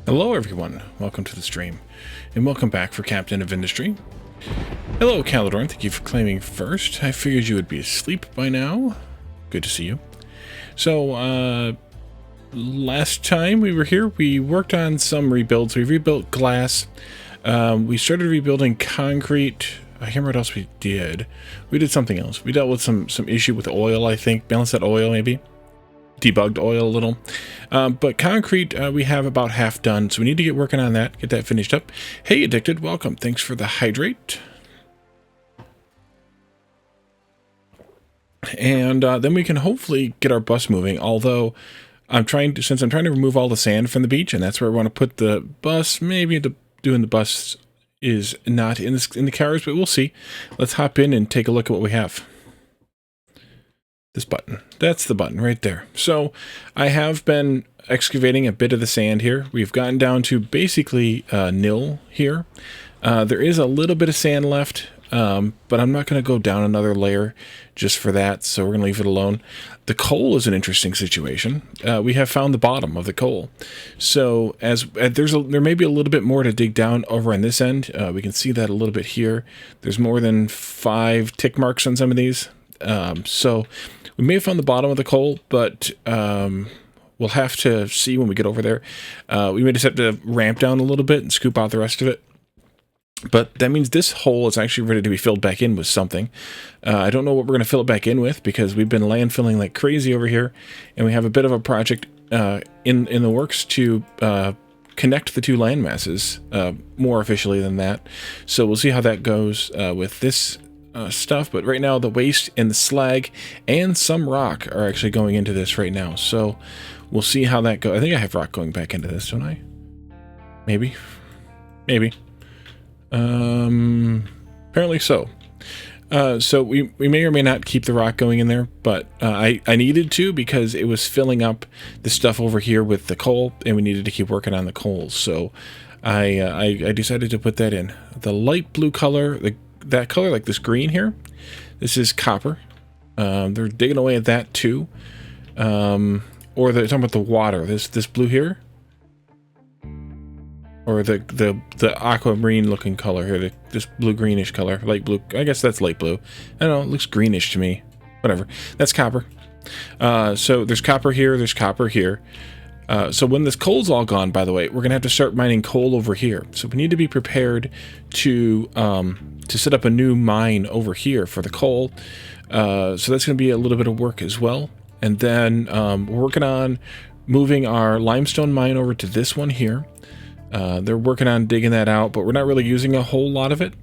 Hello everyone, welcome to the stream, and welcome back for Captain of Industry. Hello Calidorn, thank you for claiming first. I figured you would be asleep by now. Good to see you. So, last time we were here, we worked on some rebuilds. We rebuilt glass. We started rebuilding concrete. I can't remember what else we did. We did something else. We dealt with some issue with oil, I think. Balanced that oil, maybe. Debugged oil a little. But concrete, we have about half done, so we need to get working on that, get that finished up. Hey, Addicted, welcome. Thanks for the hydrate. And then we can hopefully get our bus moving, although since I'm trying to remove all the sand from the beach, and that's where I want to put the bus, maybe doing the bus is not in the cars, but we'll see. Let's hop in and take a look at what we have. This button. That's the button right there. So I have been excavating a bit of the sand here. We've gotten down to basically nil here. There is a little bit of sand left, but I'm not going to go down another layer just for that, so we're going to leave it alone. The coal is an interesting situation. We have found the bottom of the coal. So there may be a little bit more to dig down over on this end. We can see that a little bit here. There's more than 5 tick marks on some of these. So we may have found the bottom of the coal, but we'll have to see when we get over there. We may just have to ramp down a little bit and scoop out the rest of it. But that means this hole is actually ready to be filled back in with something. I don't know what we're going to fill it back in with because we've been landfilling like crazy over here, and we have a bit of a project in the works to connect the two land masses more officially than that. So we'll see how that goes with this stuff, but right now the waste and the slag and some rock are actually going into this right now, so we'll see how that goes. I think I have rock going back into this, don't I? Maybe apparently so. So we may or may not keep the rock going in there, but I needed to because it was filling up the stuff over here with the coal, and we needed to keep working on the coal, so I decided to put that in. The light blue color, that color, like this green here, this is copper. They're digging away at that too. Or they're talking about the water. This blue here, or the aquamarine looking color here. This blue greenish color, light blue. I guess that's light blue. I don't know. It looks greenish to me. Whatever. That's copper. So there's copper here. There's copper here. So when this coal's all gone, by the way, we're gonna have to start mining coal over here. So we need to be prepared to set up a new mine over here for the coal. So that's gonna be a little bit of work as well. And then we're working on moving our limestone mine over to this one here. They're working on digging that out, but we're not really using a whole lot of it.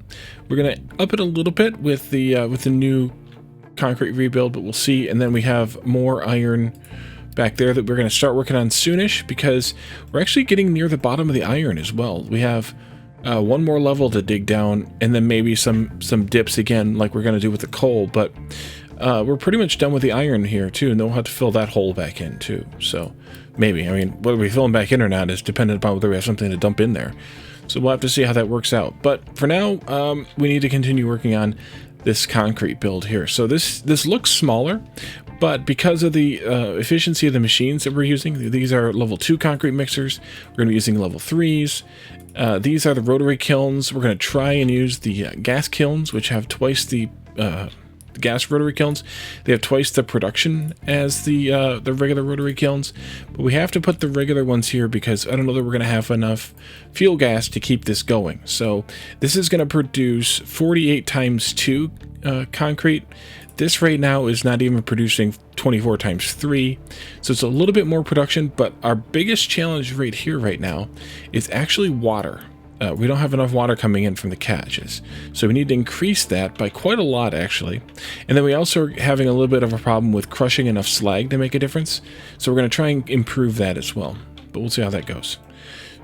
We're gonna up it a little bit with the new concrete rebuild, but we'll see. And then we have more iron back there that we're going to start working on soonish, because we're actually getting near the bottom of the iron as well. We have one more level to dig down, and then maybe some dips again like we're going to do with the coal, but we're pretty much done with the iron here too, and then we'll have to fill that hole back in too. So maybe, I mean, whether we fill them back in or not is dependent upon whether we have something to dump in there. So we'll have to see how that works out. But for now, we need to continue working on this concrete build here. So this looks smaller, but because of the efficiency of the machines that we're using, these are level 2 concrete mixers. We're going to be using level 3s. These are the rotary kilns. We're going to try and use the gas kilns, which have twice the gas rotary kilns. They have twice the production as the regular rotary kilns, but we have to put the regular ones here because I don't know that we're going to have enough fuel gas to keep this going. So this is going to produce 48 times 2 concrete. This right now is not even producing 24 times 3, so it's a little bit more production, but our biggest challenge right here right now is actually water. We don't have enough water coming in from the caches, so we need to increase that by quite a lot actually. And then we also are having a little bit of a problem with crushing enough slag to make a difference, so we're going to try and improve that as well, but we'll see how that goes.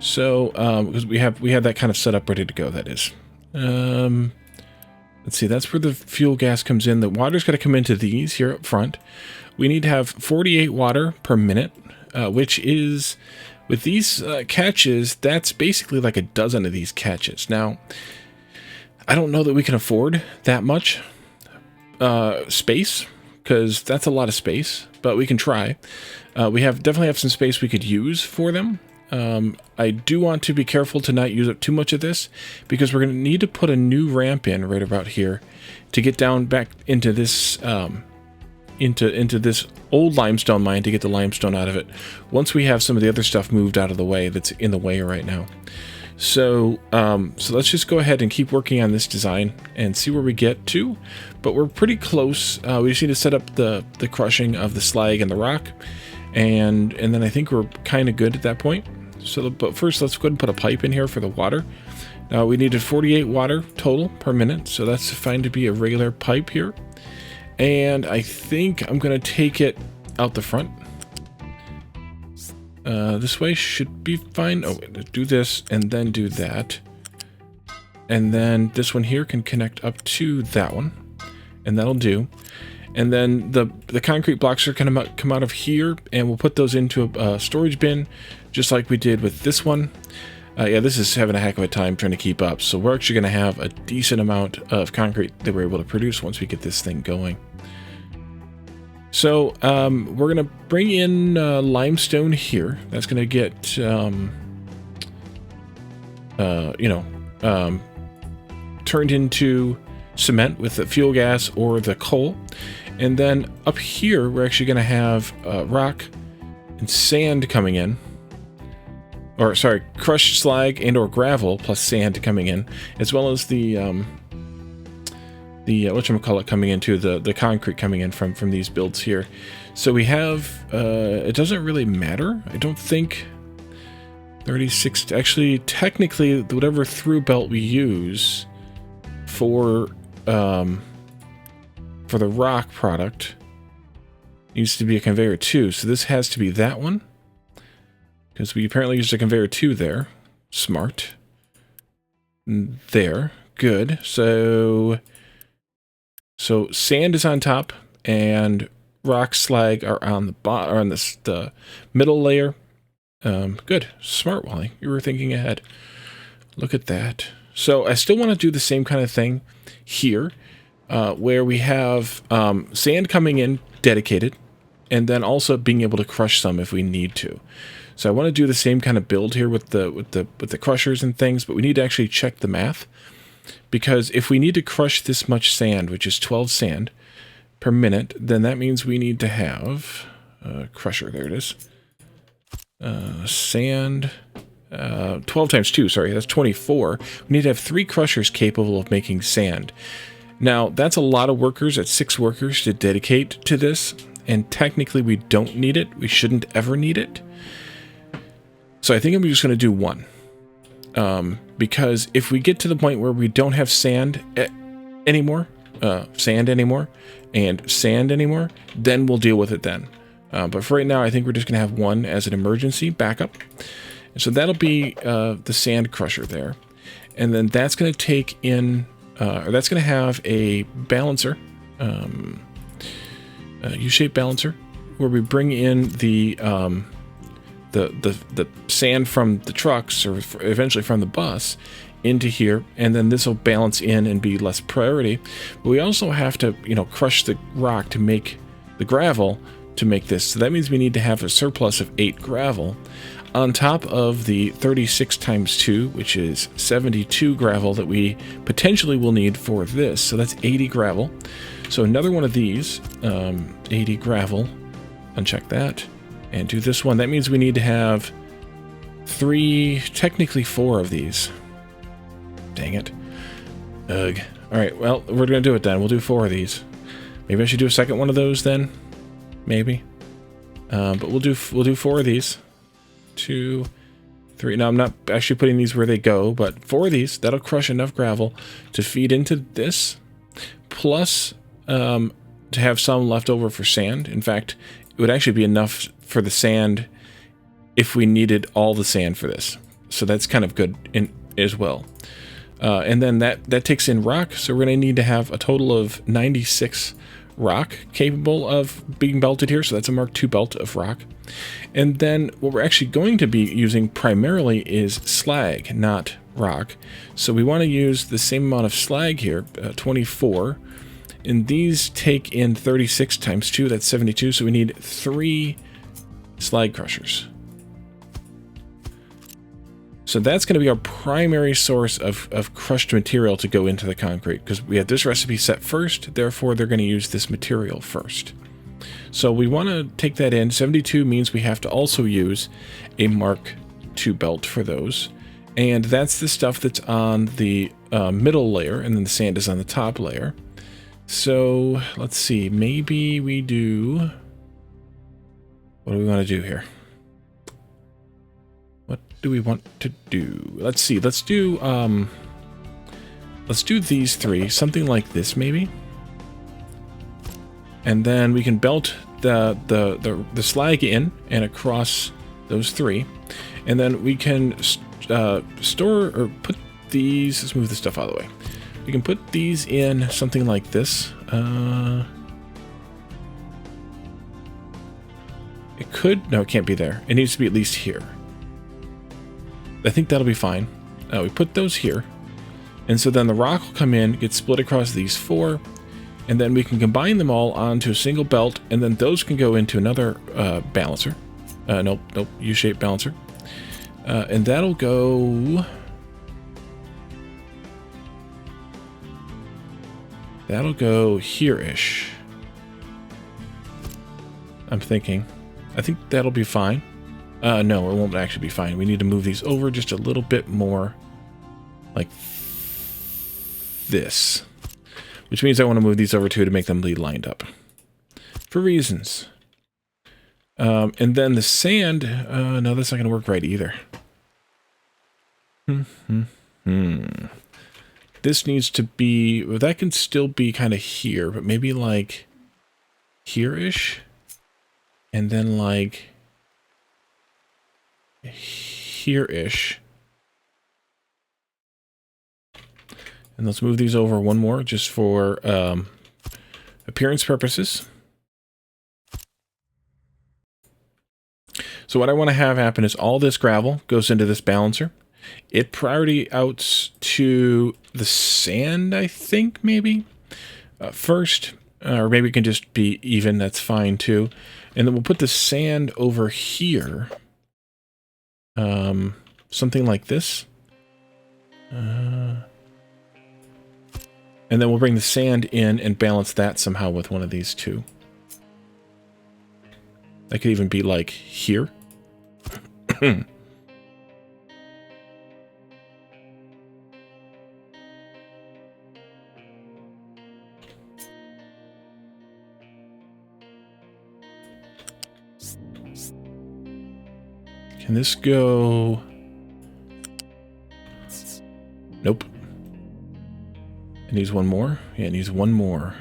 So because we have that kind of set up ready to go, that is. Let's see, that's where the fuel gas comes in. The water's got to come into these here up front. We need to have 48 water per minute, which is, with these catches, that's basically like a dozen of these catches. Now, I don't know that we can afford that much space, because that's a lot of space, but we can try. We definitely have some space we could use for them. I do want to be careful to not use up too much of this, because we're going to need to put a new ramp in right about here to get down back into this into this old limestone mine to get the limestone out of it, once we have some of the other stuff moved out of the way that's in the way right now. So so let's just go ahead and keep working on this design and see where we get to. But we're pretty close. We just need to set up the crushing of the slag and the rock, and then I think we're kind of good at that point. So, but first let's go ahead and put a pipe in here for the water. Now we needed 48 water total per minute, so that's fine to be a regular pipe here. And I think I'm going to take it out the front. This way should be fine. Oh, do this and then do that. And then this one here can connect up to that one. And that'll do. And then the concrete blocks are going to come out of here, and we'll put those into a storage bin, just like we did with this one. Yeah, this is having a heck of a time trying to keep up. So we're actually going to have a decent amount of concrete that we're able to produce once we get this thing going. So we're going to bring in limestone here. That's going to get, turned into cement with the fuel gas or the coal. And then up here, we're actually going to have rock and sand coming in. Or, sorry, crushed slag and or gravel plus sand coming in, as well as the whatchamacallit coming into the concrete coming in from these builds here. So we have, it doesn't really matter, I don't think, 36, actually, technically, whatever through belt we use for the rock product needs to be a conveyor too. So this has to be that one, because we apparently used a conveyor 2 there. Smart. There. Good. So sand is on top, and rock slag are on the bottom, or on the middle layer. Good. Smart, Wally. You were thinking ahead. Look at that. So I still want to do the same kind of thing here, where we have sand coming in dedicated, and then also being able to crush some if we need to. So I want to do the same kind of build here with the crushers and things, but we need to actually check the math, because if we need to crush this much sand, which is 12 sand per minute, then that means we need to have crusher. There it is. Sand. 12 times 2, sorry, that's 24. We need to have 3 crushers capable of making sand. Now, that's a lot of workers. That's 6 workers to dedicate to this, and technically we don't need it. We shouldn't ever need it. So I think I'm just going to do 1. Because if we get to the point where we don't have sand anymore, and sand anymore, then we'll deal with it then. But for right now, I think we're just going to have 1 as an emergency backup. And so that'll be the sand crusher there. And then that's going to take in, or that's going to have a balancer, a U-shaped balancer, where we bring in the sand from the trucks, or eventually from the bus, into here, and then this will balance in and be less priority. But we also have to, crush the rock to make the gravel to make this. So that means we need to have a surplus of 8 gravel on top of the 36 times 2, which is 72 gravel that we potentially will need for this. So that's 80 gravel. So another one of these, 80 gravel, uncheck that, and do this one. That means we need to have 3, technically 4 of these. Dang it. Ugh. Alright, well, we're going to do it then. We'll do 4 of these. Maybe I should do a second one of those then? Maybe. But we'll do 4 of these. 2, 3. Now, I'm not actually putting these where they go, but 4 of these, that'll crush enough gravel to feed into this, plus to have some left over for sand. In fact, it would actually be enough for the sand if we needed all the sand for this. So that's kind of good as well. And then that takes in rock, so we're going to need to have a total of 96 rock capable of being belted here, so that's a Mark II belt of rock. And then what we're actually going to be using primarily is slag, not rock. So we want to use the same amount of slag here, 24, and these take in 36 times 2, that's 72, so we need 3 slag crushers. So that's going to be our primary source of crushed material to go into the concrete, because we have this recipe set first, therefore they're going to use this material first. So we want to take that in. 72 means we have to also use a Mark II belt for those. And that's the stuff that's on the middle layer, and then the sand is on the top layer. So let's see, maybe we do... What do we want to do here? What do we want to do? Let's see, let's do these three, something like this maybe. And then we can belt the slag in and across those three. And then we can store or put these, let's move this stuff out of the way. We can put these in something like this. It could, no, it can't be there. It needs to be at least here. I think that'll be fine. We put those here. And so then the rock will come in, get split across these four, and then we can combine them all onto a single belt, and then those can go into another balancer. Nope, U-shaped balancer. And that'll go... That'll go here-ish. I'm thinking. I think that'll be fine. No, it won't actually be fine. We need to move these over just a little bit more like this. Which means I want to move these over too to make them be lined up. For reasons. And then the sand... no, that's not going to work right either. This needs to be... Well, that can still be kind of here, but maybe like here-ish. And then like here-ish. And let's move these over one more just for appearance purposes. So what I want to have happen is all this gravel goes into this balancer. It priority outs to the sand, I think, maybe, first. Or maybe it can just be even, that's fine too. And then we'll put the sand over here. Something like this. And then we'll bring the sand in and balance that somehow with one of these two. That could even be like here. Can this go? Nope. It needs one more. Yeah, it needs one more.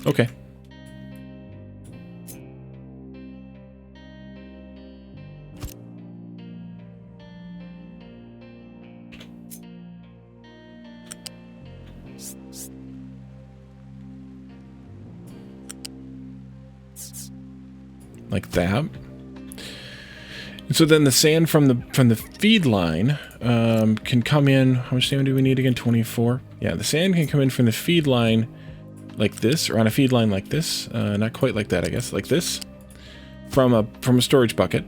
Okay. Like that. And so then the sand from the feed line can come in. How much sand do we need again? 24. Yeah, the sand can come in from the feed line like this, or on a feed line like this. Not quite like that, I guess. Like this, from a storage bucket,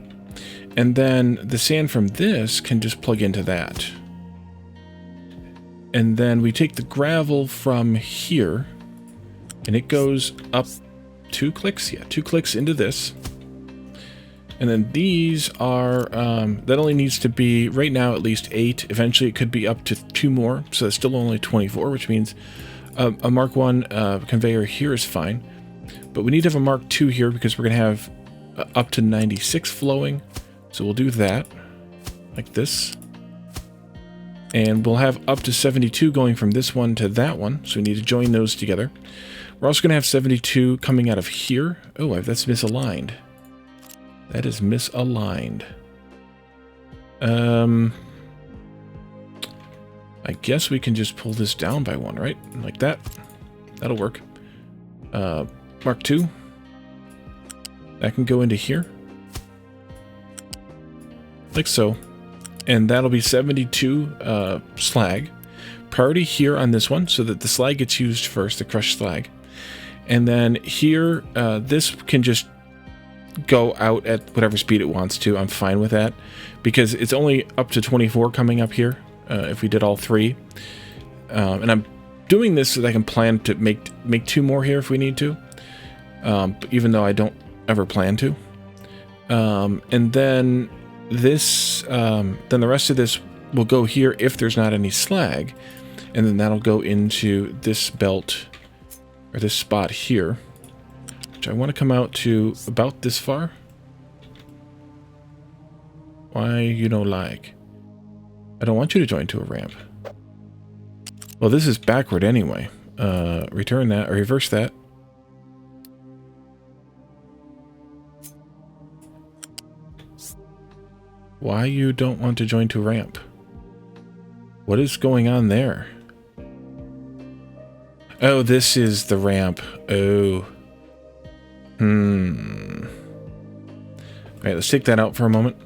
and then the sand from this can just plug into that. And then we take the gravel from here, and it goes up 2 clicks. Yeah, 2 clicks into this. And then these are, that only needs to be, right now, at least 8. Eventually, it could be up to 2 more, so that's still only 24, which means a Mark 1 conveyor here is fine. But we need to have a Mark 2 here because we're going to have up to 96 flowing. So we'll do that, like this. And we'll have up to 72 going from this one to that one, so we need to join those together. We're also going to have 72 coming out of here. Oh, that's misaligned. That is misaligned. I guess we can just pull this down by 1, right? Like that. That'll work. Mark 2. That can go into here. Like so. And that'll be 72 slag. Priority here on this one, so that the slag gets used first, the crushed slag. And then here, this can just go out at whatever speed it wants to. I'm fine with that because it's only up to 24 coming up here if we did all 3. And I'm doing this so that I can plan to make 2 more here if we need to, even though I don't ever plan to. And then this, then the rest of this will go here if there's not any slag, and then that'll go into this belt or this spot here, which I want to come out to about this far. Why you don't like? I don't want you to join to a ramp. Well, this is backward anyway. Return that or reverse that. Why you don't want to join to ramp? What is going on there? Oh, this is the ramp. Oh. Alright, let's take that out for a moment.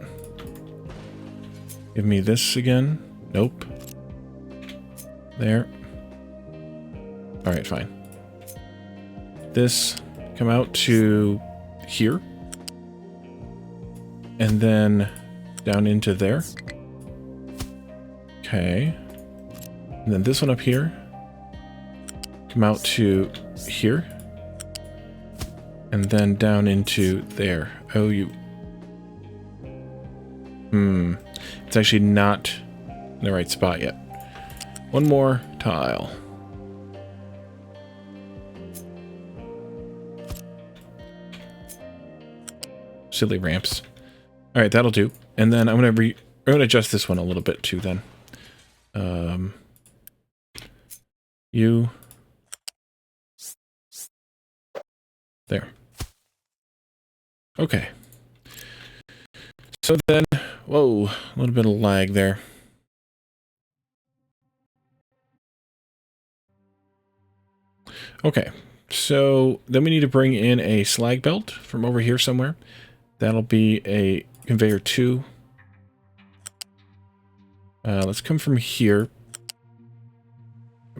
Give me this again. Nope. There. Alright, fine. This, come out to here. And then down into there. Okay. And then this one up here. Come out to here. And then down into there. Oh, you... It's actually not in the right spot yet. One more tile. Silly ramps. Alright, that'll do. And then I'm gonna adjust this one a little bit too then. You there. Okay. So then, whoa, a little bit of lag there. Okay, so then we need to bring in a slag belt from over here somewhere. That'll be a conveyor 2. Let's come from here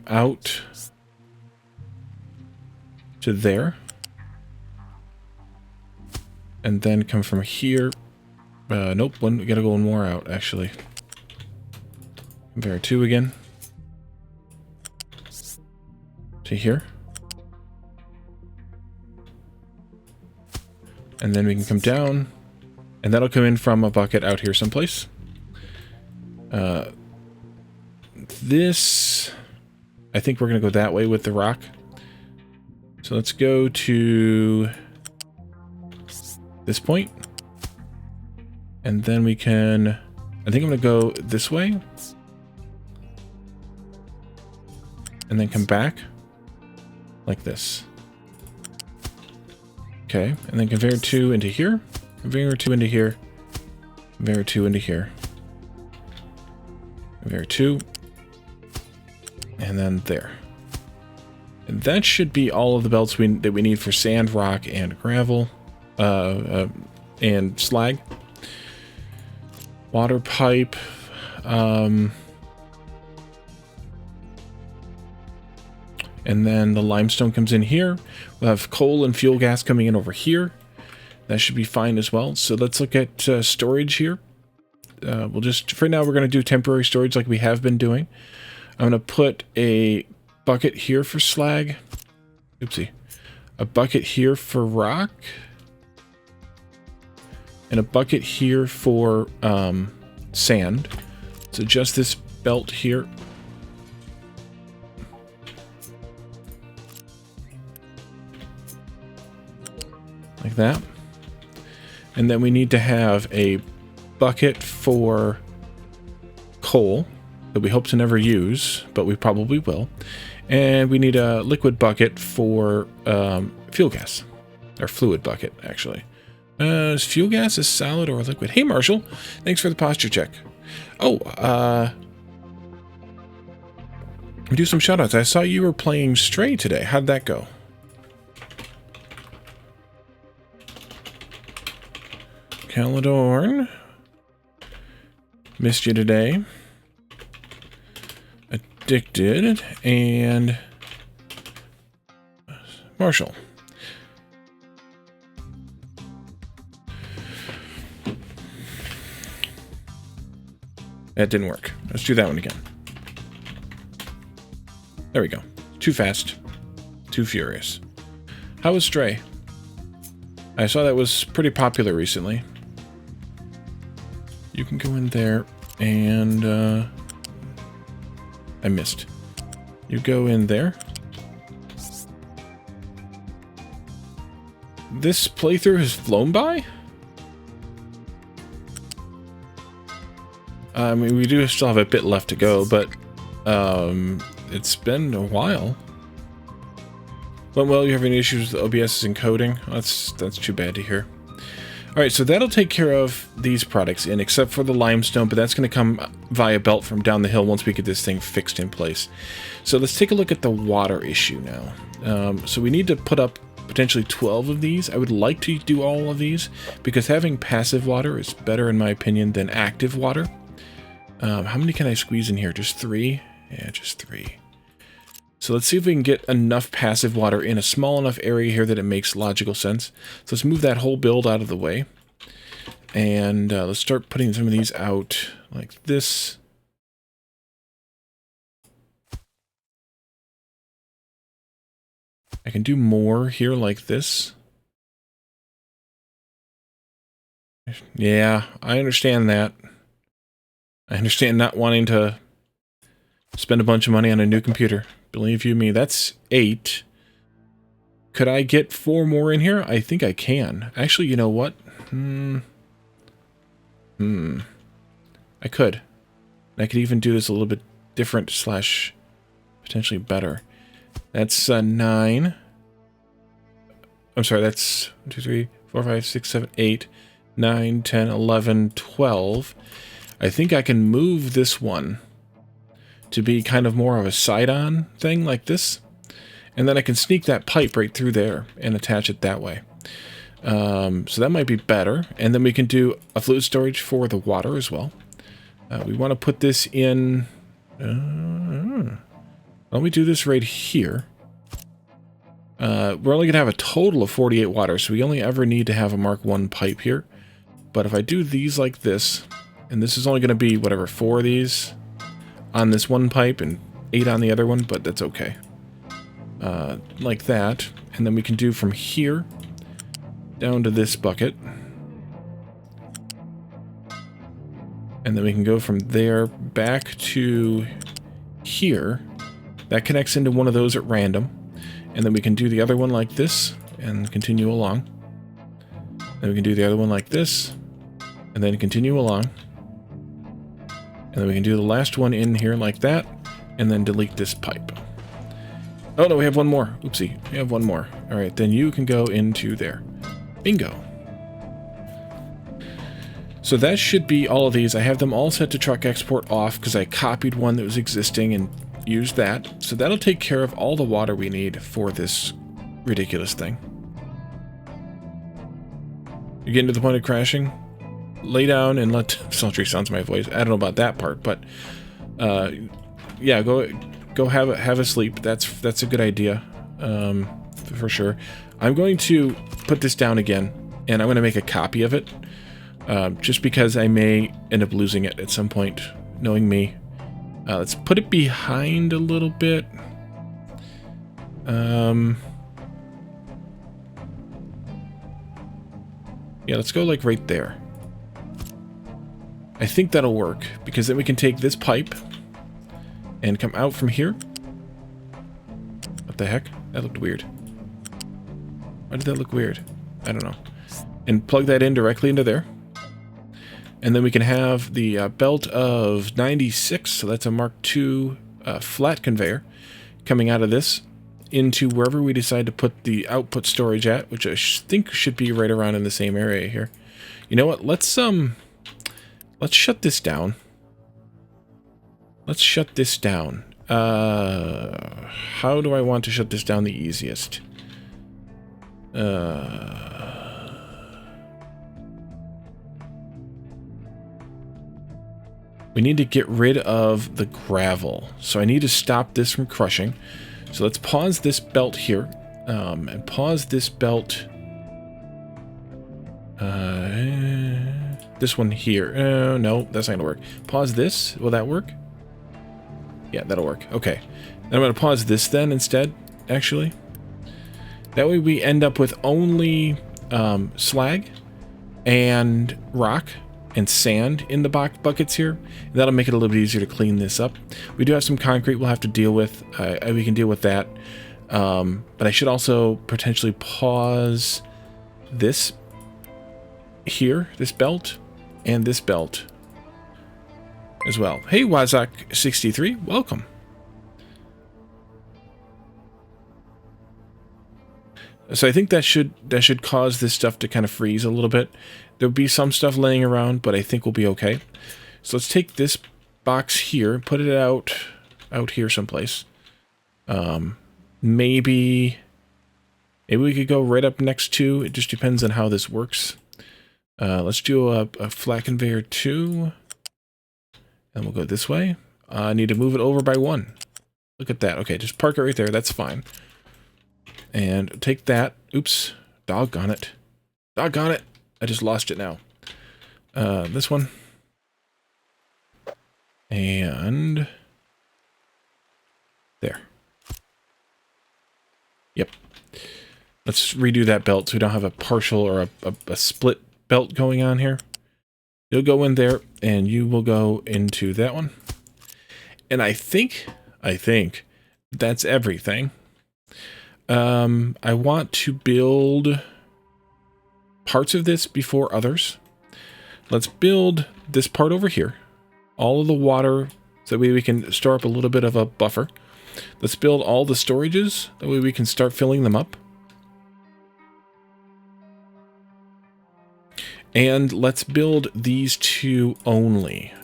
out to there, and then come from here. Nope, we gotta go one more out actually. Conveyor 2 again to here. And then we can come down, and that'll come in from a bucket out here someplace. This, I think we're going to go that way with the rock. So let's go to this point. And then we can, I think I'm going to go this way. And then come back like this. Okay, and then conveyor 2 into here, conveyor 2 into here, conveyor 2 into here, conveyor 2, and then there. And that should be all of the belts that we need for sand, rock, and gravel, and slag. Water pipe, and then the limestone comes in here. We'll have coal and fuel gas coming in over here. That should be fine as well. So let's look at storage here. We'll just, for now, we're going to do temporary storage like we have been doing. I'm going to put a bucket here for slag. Oopsie. A bucket here for rock. And a bucket here for sand. So just this belt here. Like that. And then we need to have a bucket for coal that we hope to never use, but we probably will. And we need a liquid bucket for fuel gas. Or fluid bucket, actually. Is fuel gas a solid or a liquid? Hey, Marshall. Thanks for the posture check. Oh, we do some shoutouts. I saw you were playing Stray today. How'd that go? Calidorn. Missed you today. Addicted. And Marshall. That didn't work. Let's do that one again. There we go. Too fast. Too furious. How was Stray? I saw that was pretty popular recently. You can go in there and... I missed. You go in there. This playthrough has flown by? I mean, we do still have a bit left to go, but it's been a while. Well, you're having issues with OBS's encoding. That's too bad to hear. Alright, so that'll take care of these products in, except for the limestone, but that's going to come via belt from down the hill once we get this thing fixed in place. So let's take a look at the water issue now. So we need to put up potentially 12 of these. I would like to do all of these, because having passive water is better, in my opinion, than active water. How many can I squeeze in here? Just 3? Yeah, just 3. So let's see if we can get enough passive water in a small enough area here that it makes logical sense. So let's move that whole build out of the way. And let's start putting some of these out like this. I can do more here like this. Yeah, I understand that. I understand not wanting to spend a bunch of money on a new computer. Believe you me, that's 8. Could I get 4 more in here? I think I can. Actually, you know what? I could. I could even do this a little bit different slash potentially better. That's 9. I'm sorry, that's 1, 2, 3, 4, 5, 6, 7, 8, 9, 10, 11, 12. I think I can move this one to be kind of more of a side-on thing like this. And then I can sneak that pipe right through there and attach it that way. So that might be better. And then we can do a fluid storage for the water as well. We want to put this in... why don't we do this right here? We're only going to have a total of 48 water, so we only ever need to have a Mark 1 pipe here. But if I do these like this, and this is only going to be, whatever, 4 of these on this one pipe and 8 on the other one, but that's okay. Like that. And then we can do from here down to this bucket. And then we can go from there back to here. That connects into one of those at random. And then we can do the other one like this and continue along. Then we can do the other one like this and then continue along. And then we can do the last one in here like that, and then delete this pipe. Oh no, we have one more. Oopsie, we have one more. Alright, then you can go into there. Bingo. So that should be all of these. I have them all set to truck export off because I copied one that was existing and used that. So that'll take care of all the water we need for this ridiculous thing. You're getting to the point of crashing? Lay down and let sultry sounds my voice. I don't know about that part, but yeah, go have a sleep. That's a good idea, for sure. I'm going to put this down again, and I'm going to make a copy of it, just because I may end up losing it at some point, knowing me. Let's put it behind a little bit. Yeah, let's go like right there. I think that'll work, because then we can take this pipe and come out from here. What the heck? That looked weird. Why did that look weird? I don't know. And plug that in directly into there. And then we can have the belt of 96, so that's a Mark II flat conveyor, coming out of this into wherever we decide to put the output storage at, which I think should be right around in the same area here. You know what? Let's shut this down. Let's shut this down. How do I want to shut this down the easiest? We need to get rid of the gravel. So I need to stop this from crushing. So let's pause this belt here. And pause this belt. this one here. No, that's not gonna work. Pause this. Will that work? Yeah, that'll work. Okay. And I'm gonna pause this then instead, actually. That way we end up with only slag and rock and sand in the buckets here. And that'll make it a little bit easier to clean this up. We do have some concrete we'll have to deal with. We can deal with that. But I should also potentially pause this here, this belt, and this belt as well. Hey, Wazak63, welcome. So I think that should cause this stuff to kind of freeze a little bit. There'll be some stuff laying around, but I think we'll be okay. So let's take this box here, put it out here someplace. Maybe we could go right up next to. It just depends on how this works. Let's do a flat conveyor 2, and we'll go this way. I need to move it over by 1. Look at that. Okay, just park it right there. That's fine. And take that. Oops. Doggone it. Doggone it. I just lost it now. This one. And there. Yep. Let's redo that belt so we don't have a partial or a split belt going on here. You'll go in there and you will go into that one. And I think that's everything. I want to build parts of this before others. Let's build this part over here. All of the water, so that way we can store up a little bit of a buffer. Let's build all the storages, that way we can start filling them up. And let's build these 2 only.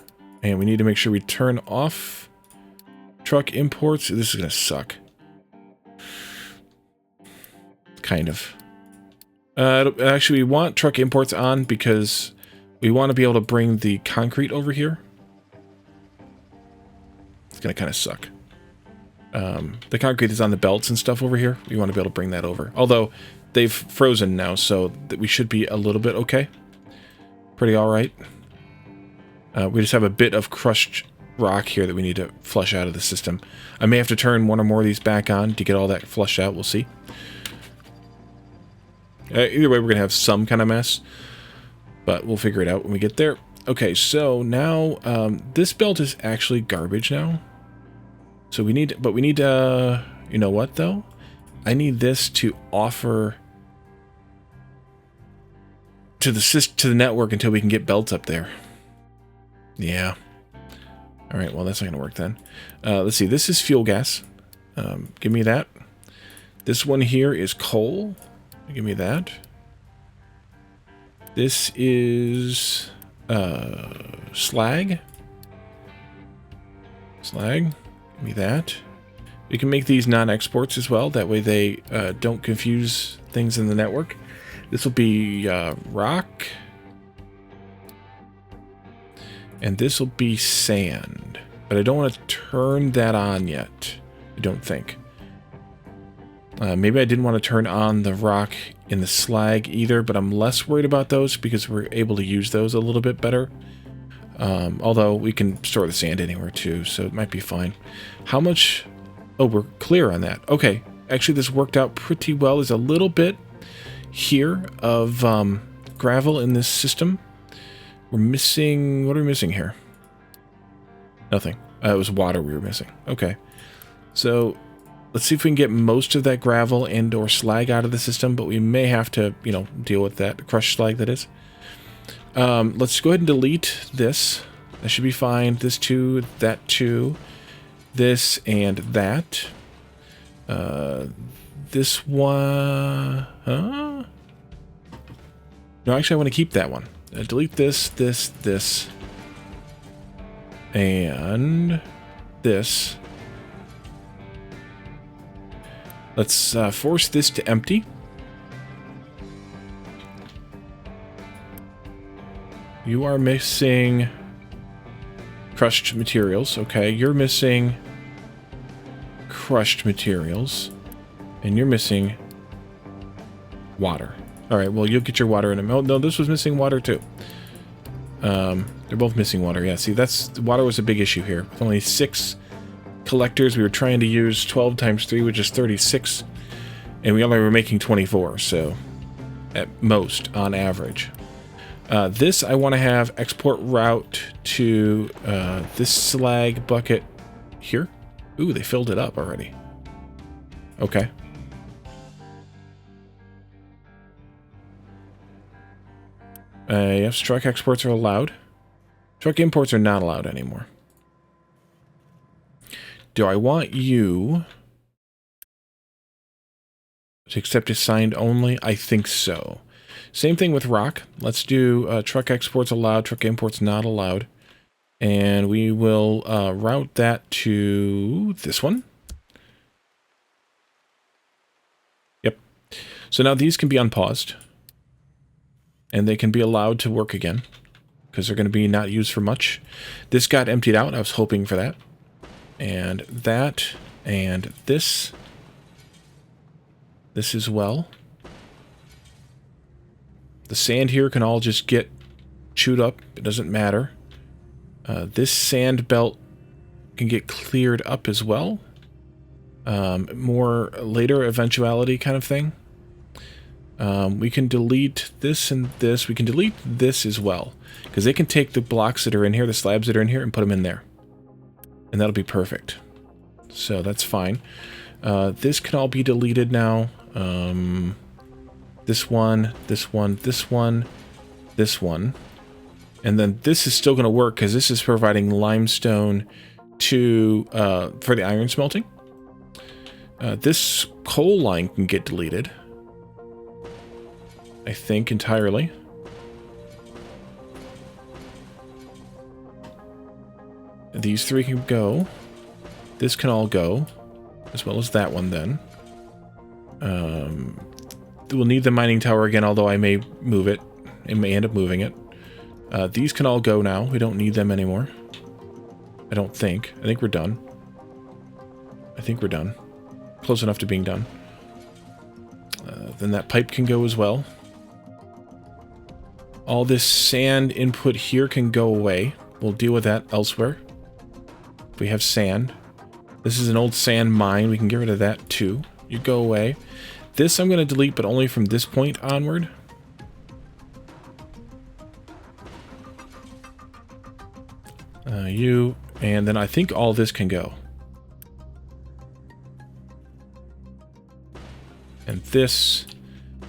And we need to make sure we turn off truck imports. This is going to suck. Kind of. Actually, we want truck imports on because we want to be able to bring the concrete over here. It's going to kind of suck. The concrete is on the belts and stuff over here. We want to be able to bring that over. Although, they've frozen now, so that we should be a little bit okay. Pretty alright. We just have a bit of crushed rock here that we need to flush out of the system. I may have to turn 1 or more of these back on to get all that flushed out. We'll see. Either way, we're going to have some kind of mess. But we'll figure it out when we get there. Okay, so now this belt is actually garbage now. So we need, you know what though? I need this to offer to the network until we can get belts up there. Yeah. All right, well that's not going to work then. Let's see, this is fuel gas. Give me that. This one here is coal. Give me that. This is slag. Slag. Give me that. We can make these non-exports as well. That way they don't confuse things in the network. This will be rock. And this will be sand. But I don't want to turn that on yet. I don't think. Maybe I didn't want to turn on the rock in the slag either, but I'm less worried about those because we're able to use those a little bit better. Although we can store the sand anywhere too, so it might be fine. How much? Oh, we're clear on that. Okay, actually this worked out pretty well. There's a little bit here of gravel in this system. We're missing, what are we missing here? Nothing. It was water we were missing. Okay, so let's see if we can get most of that gravel and or slag out of the system, but we may have to, you know, deal with that crushed slag that is. Let's go ahead and delete this. That should be fine. This too, that too, this and that. This one, huh? No, actually I want to keep that one. Delete this, this, and this. Let's force this to empty. You are missing crushed materials. Okay, you're missing crushed materials. And you're missing water. Alright, well, you'll get your water in a minute. Oh, no, this was missing water too. They're both missing water. Yeah, see, water was a big issue here. With only 6 collectors, we were trying to use 12 times 3, which is 36. And we only were making 24, so at most, on average. This I want to have export route to this slag bucket here. Ooh, they filled it up already. Okay. Yes, truck exports are allowed. Truck imports are not allowed anymore. Do I want you to accept as signed only? I think so. Same thing with rock. Let's do truck exports allowed, truck imports not allowed. And we will route that to this one. Yep. So now these can be unpaused. And they can be allowed to work again. Because they're going to be not used for much. This got emptied out. I was hoping for that. And that. And this. This as well. The sand here can all just get chewed up. It doesn't matter. This sand belt can get cleared up as well. More later eventuality kind of thing. We can delete this and this. We can delete this as well. Because they can take the blocks that are in here, the slabs that are in here, and put them in there. And that'll be perfect. So that's fine. This can all be deleted now. This one, this one, this one, this one. And then this is still going to work because this is providing limestone to for the iron smelting. This coal line can get deleted. I think entirely. These 3 can go. This can all go. As well as that one then. We'll need the mining tower again, although I may move it. I may end up moving it. These can all go now. We don't need them anymore. I don't think. I think we're done. I think we're done. Close enough to being done. Then that pipe can go as well. All this sand input here can go away. We'll deal with that elsewhere. We have sand. This is an old sand mine. We can get rid of that too. You go away. This I'm going to delete, but only from this point onward. You, and then I think all this can go. And this,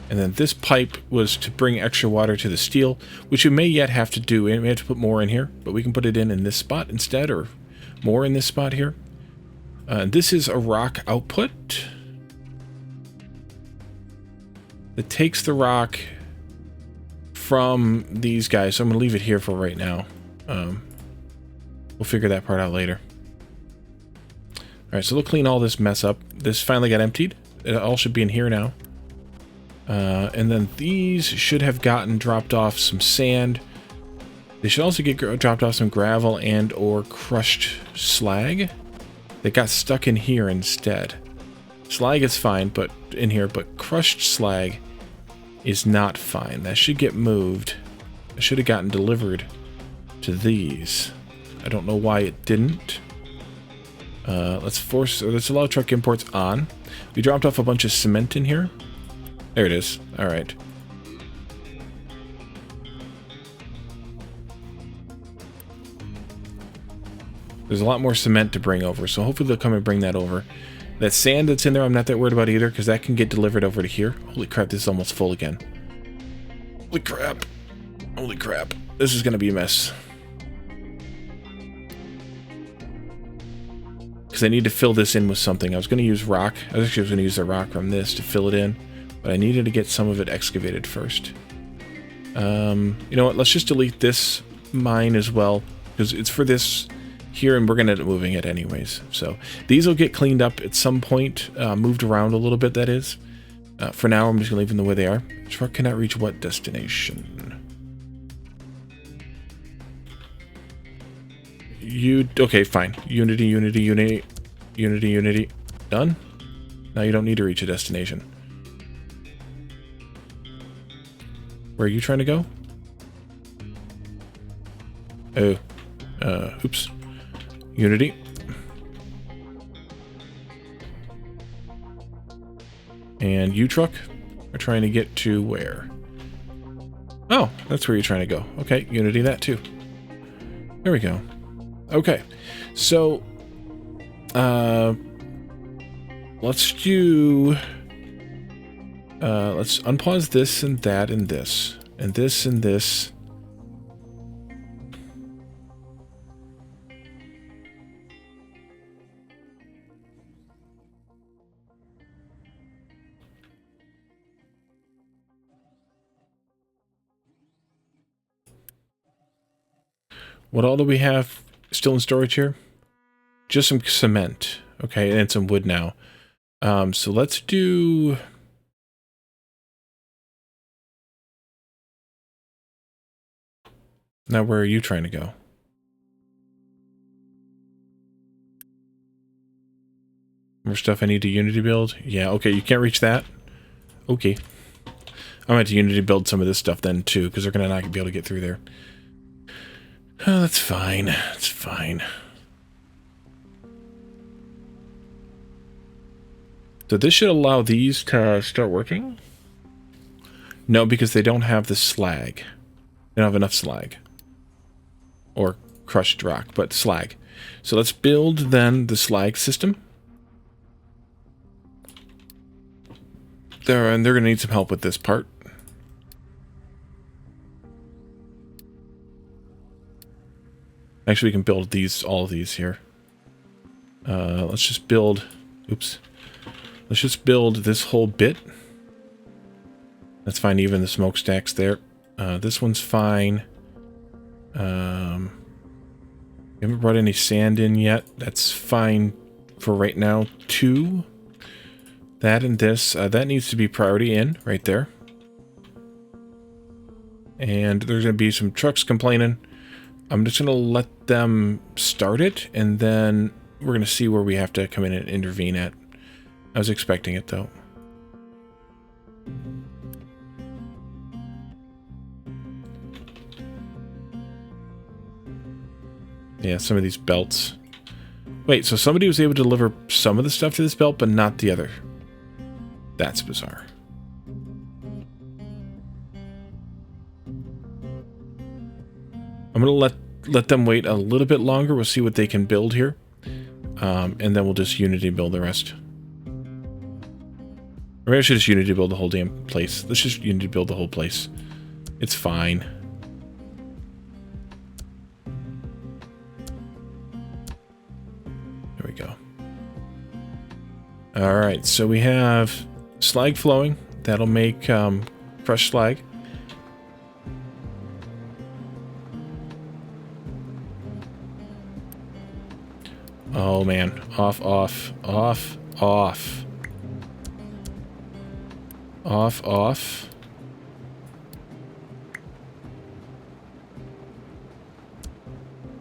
and then this pipe was to bring extra water to the steel, which we may yet have to do. We may have to put more in here, but we can put it in this spot instead, or more in this spot here. This is a rock output that takes the rock from these guys. So I'm going to leave it here for right now. We'll figure that part out later. Alright, so we'll clean all this mess up. This finally got emptied. It all should be in here now. And then these should have gotten dropped off some sand. They should also get dropped off some gravel and or crushed slag. They got stuck in here instead. Slag is fine, but in here, but crushed slag is not fine. That should get moved. It should have gotten delivered to these. I don't know why it didn't. Let's allow truck imports on. We dropped off a bunch of cement in here. There it is. All right. There's a lot more cement to bring over, so hopefully they'll come and bring that over. That sand that's in there, I'm not that worried about either, because that can get delivered over to here. Holy crap, this is almost full again. Holy crap. Holy crap. This is going to be a mess. Because I need to fill this in with something. I was going to use rock. I was actually going to use the rock from this to fill it in. But I needed to get some of it excavated first. You know what? Let's just delete this mine as well. Because it's for this here, and we're going to end up moving it anyways. So these will get cleaned up at some point. Moved around a little bit, that is. For now, I'm just going to leave them the way they are. Truck cannot reach what destination? Okay, fine. Unity. Done. Now you don't need to reach a destination. Where are you trying to go? Oh, oops. Unity. And you truck are trying to get to where? Oh, that's where you're trying to go. Okay, Unity that too. There we go. Okay, so let's do let's unpause this and that and this and this and this. What all do we have still in storage here? Just some cement, okay, and some wood now. So let's do... Now, where are you trying to go? More stuff I need to Unity build? Yeah, okay, you can't reach that? Okay. I'm going to Unity build some of this stuff then, too, because they're going to not be able to get through there. Oh, that's fine. That's fine. So this should allow these to start working? No, because they don't have the slag. They don't have enough slag. Or crushed rock, but slag. So let's build, then, the slag system. And they're going to need some help with this part. Actually, we can build these, all of these here. Let's just build... Oops. Let's just build this whole bit. That's fine, even the smokestacks there. This one's fine. We haven't brought any sand in yet. That's fine for right now. 2. That and this. That needs to be priority in right there. And there's going to be some trucks complaining. I'm just going to let them start it, and then we're going to see where we have to come in and intervene at. I was expecting it, though. Yeah, some of these belts. Wait, so somebody was able to deliver some of the stuff to this belt, but not the other. That's bizarre. I'm going to let them wait a little bit longer. We'll see what they can build here. And then we'll just Unity build the rest. Or maybe I should just Unity build the whole damn place. Let's just Unity build the whole place. It's fine. There we go. Alright, so we have slag flowing. That'll make crushed slag. Oh man. Off, off, off, off. Off, off.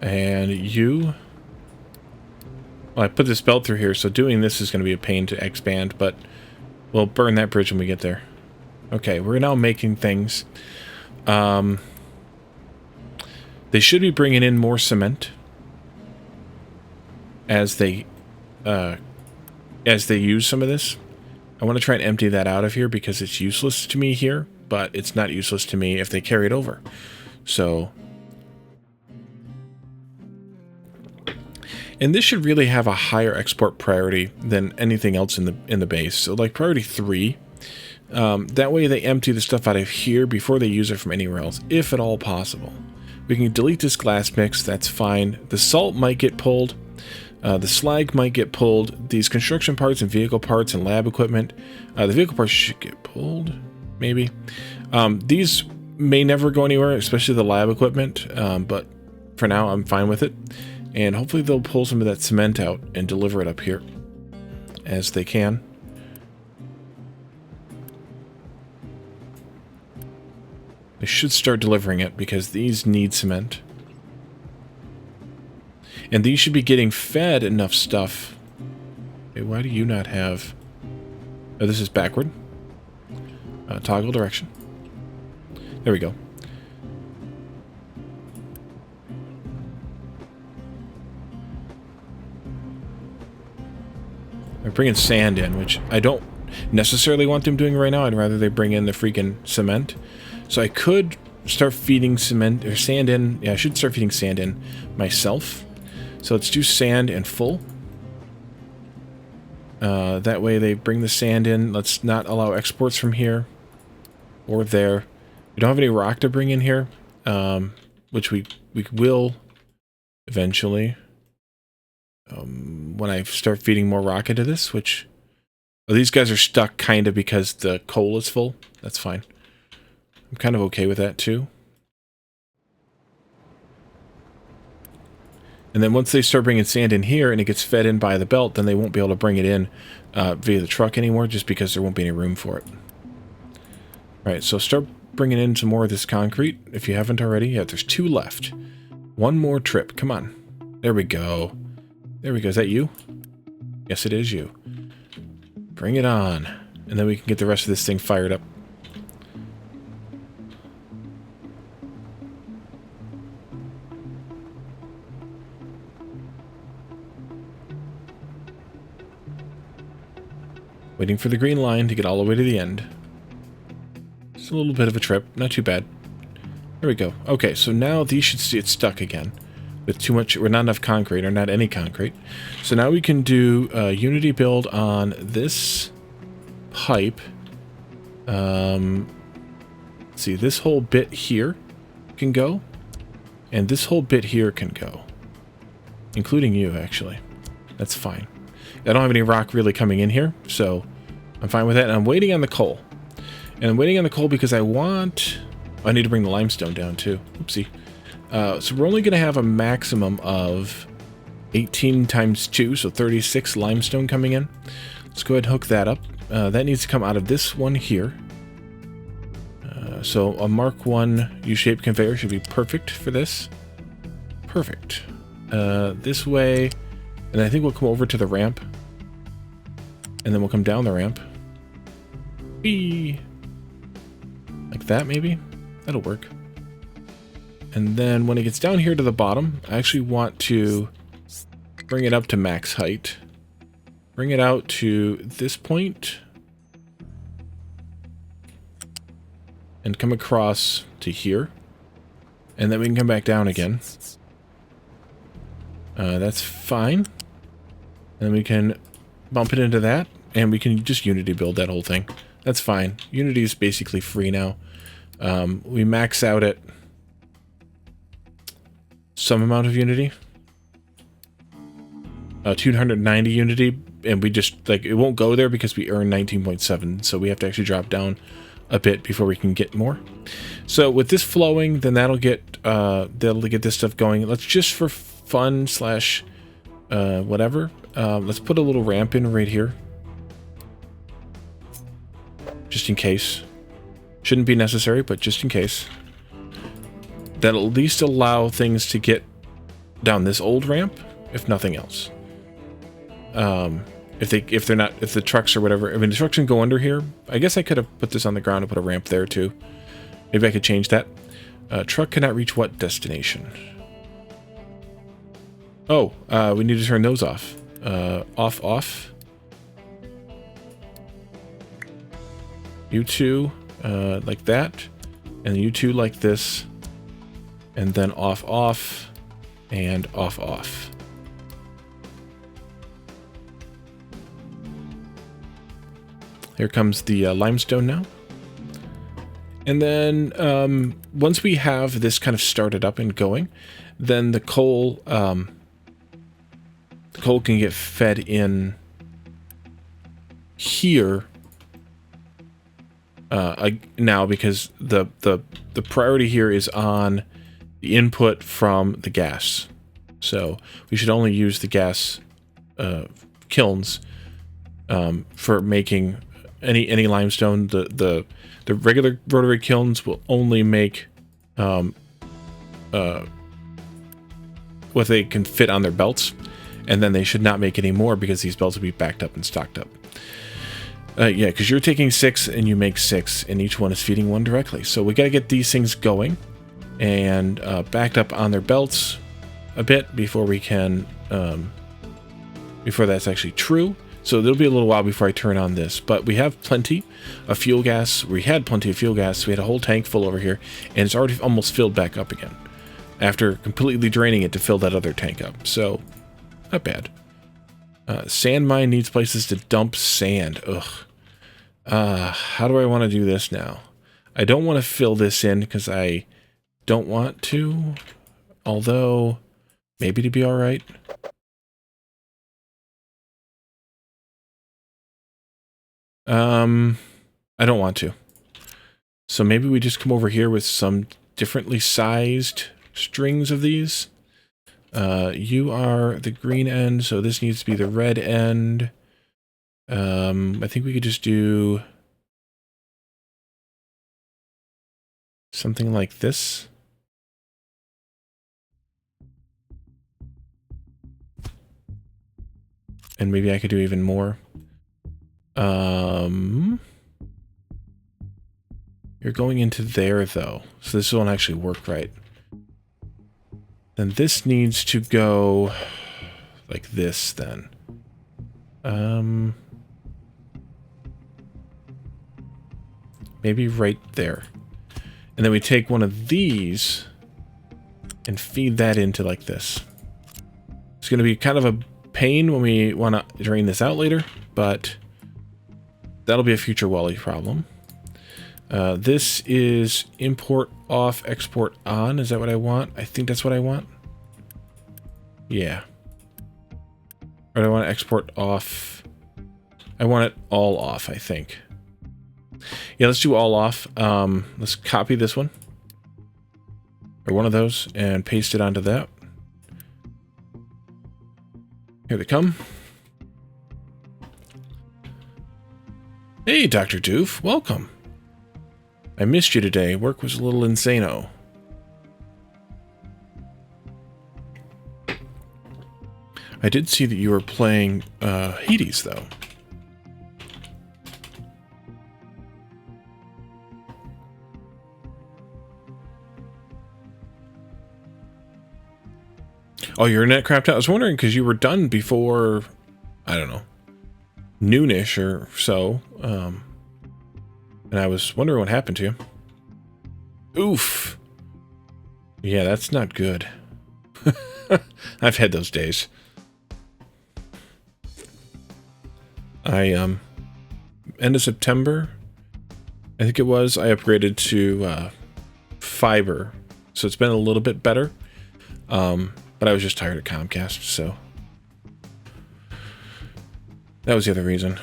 And you... Well, I put this belt through here, so doing this is going to be a pain to expand, but we'll burn that bridge when we get there. Okay, we're now making things. They should be bringing in more cement as they use some of this. I want to try and empty that out of here because it's useless to me here, but it's not useless to me if they carry it over. So, and this should really have a higher export priority than anything else in the base. So like priority 3. That way they empty the stuff out of here before they use it from anywhere else, if at all possible. We can delete this glass mix, that's fine. The salt might get pulled. The slag might get pulled. These construction parts and vehicle parts and lab equipment. The vehicle parts should get pulled, maybe. These may never go anywhere, especially the lab equipment. But for now, I'm fine with it. And hopefully they'll pull some of that cement out and deliver it up here as they can. They should start delivering it because these need cement. And these should be getting fed enough stuff. Okay, why do you not have... Oh, this is backward. Toggle direction. There we go. They're bringing sand in, which I don't necessarily want them doing right now. I'd rather they bring in the freaking cement. So I could start feeding cement or sand in. Yeah, I should start feeding sand in myself. So let's do sand and full. That way they bring the sand in. Let's not allow exports from here or there. We don't have any rock to bring in here, which we will eventually when I start feeding more rock into this, which... Well, these guys are stuck kind of because the coal is full. That's fine. I'm kind of okay with that too. And then once they start bringing sand in here and it gets fed in by the belt, then they won't be able to bring it in via the truck anymore just because there won't be any room for it. All right, so start bringing in some more of this concrete if you haven't already. Yeah, there's 2 left. One more trip. Come on. There we go. There we go. Is that you? Yes, it is you. Bring it on. And then we can get the rest of this thing fired up. Waiting for the green line to get all the way to the end. It's a little bit of a trip. Not too bad. There we go. Okay, so now these should get stuck again. With too much, or not enough concrete, or not any concrete. So now we can do a Unity build on this pipe. Let's see, this whole bit here can go, and this whole bit here can go. Including you, actually. That's fine. I don't have any rock really coming in here, so I'm fine with that. And I'm waiting on the coal. And I'm waiting on the coal because I need to bring the limestone down, too. Oopsie. So we're only going to have a maximum of 18 times 2, so 36 limestone coming in. Let's go ahead and hook that up. That needs to come out of this one here. So a Mark 1 U-shaped conveyor should be perfect for this. Perfect. This way, and I think we'll come over to the ramp. And then we'll come down the ramp. Whee! Like that, maybe? That'll work. And then when it gets down here to the bottom, I actually want to bring it up to max height. Bring it out to this point. And come across to here. And then we can come back down again. That's fine. And we can bump it into that. And we can just Unity build that whole thing. That's fine. Unity is basically free now. We max out at some amount of Unity. 290 Unity. And we just, like, it won't go there because we earn 19.7. So we have to actually drop down a bit before we can get more. So with this flowing, then that'll get this stuff going. Let's just for fun slash whatever. Let's put a little ramp in right here. Just in case. Shouldn't be necessary, but just in case. That'll at least allow things to get down this old ramp, if nothing else. If the trucks or whatever, I mean, the trucks can go under here. I guess I could have put this on the ground and put a ramp there too. Maybe I could change that. Truck cannot reach what destination? Oh, we need to turn those off. Off. You two, like that. And you two like this. And then off, and off. Here comes the limestone now. And then once we have this kind of started up and going, then the coal can get fed in here now, because the priority here is on the input from the gas. So we should only use the gas kilns for making any limestone. The regular rotary kilns will only make what they can fit on their belts, and then they should not make any more because these belts will be backed up and stocked up. Yeah, because you're taking 6 and you make 6, and each one is feeding one directly. So we got to get these things going and backed up on their belts a bit before we can, before that's actually true. So there'll be a little while before I turn on this, but we have plenty of fuel gas. We had plenty of fuel gas. We had a whole tank full over here, and it's already almost filled back up again after completely draining it to fill that other tank up. So not bad. Sand mine needs places to dump sand. Ugh. How do I want to do this now? I don't want to fill this in because I don't want to, although maybe to be all right. I don't want to. So maybe we just come over here with some differently sized strings of these. You are the green end, so this needs to be the red end. I think we could just do something like this. And maybe I could do even more. You're going into there, though. So this won't actually work right. Then this needs to go like this, then. Maybe right there. And then we take one of these and feed that into like this. It's going to be kind of a pain when we want to drain this out later, but that'll be a future Wally problem. This is import off, export on. Is that what I want? I think that's what I want. Yeah. Or do I want to export off? I want it all off, I think. Yeah, let's do all off. Let's copy this one. Or one of those and paste it onto that. Here they come. Hey, Dr. Doof, welcome. I missed you today. Work was a little insano. I did see that you were playing Hades, though. Oh, your net crapped out? I was wondering because you were done before, I don't know, noonish or so. And I was wondering what happened to you. Oof. Yeah, that's not good. I've had those days. End of September, I think it was, I upgraded to fiber. So it's been a little bit better. But I was just tired of Comcast, so that was the other reason.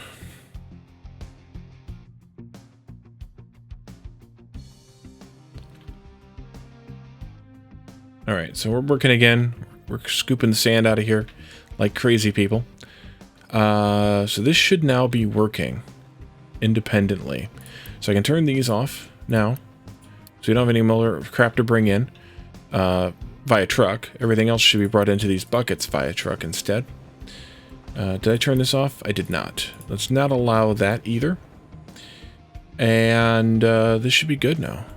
Alright, so we're working again. We're scooping the sand out of here like crazy people. So this should now be working independently. So I can turn these off now. So we don't have any more crap to bring in via truck. Everything else should be brought into these buckets via truck instead. Did I turn this off? I did not. Let's not allow that either. And this should be good now.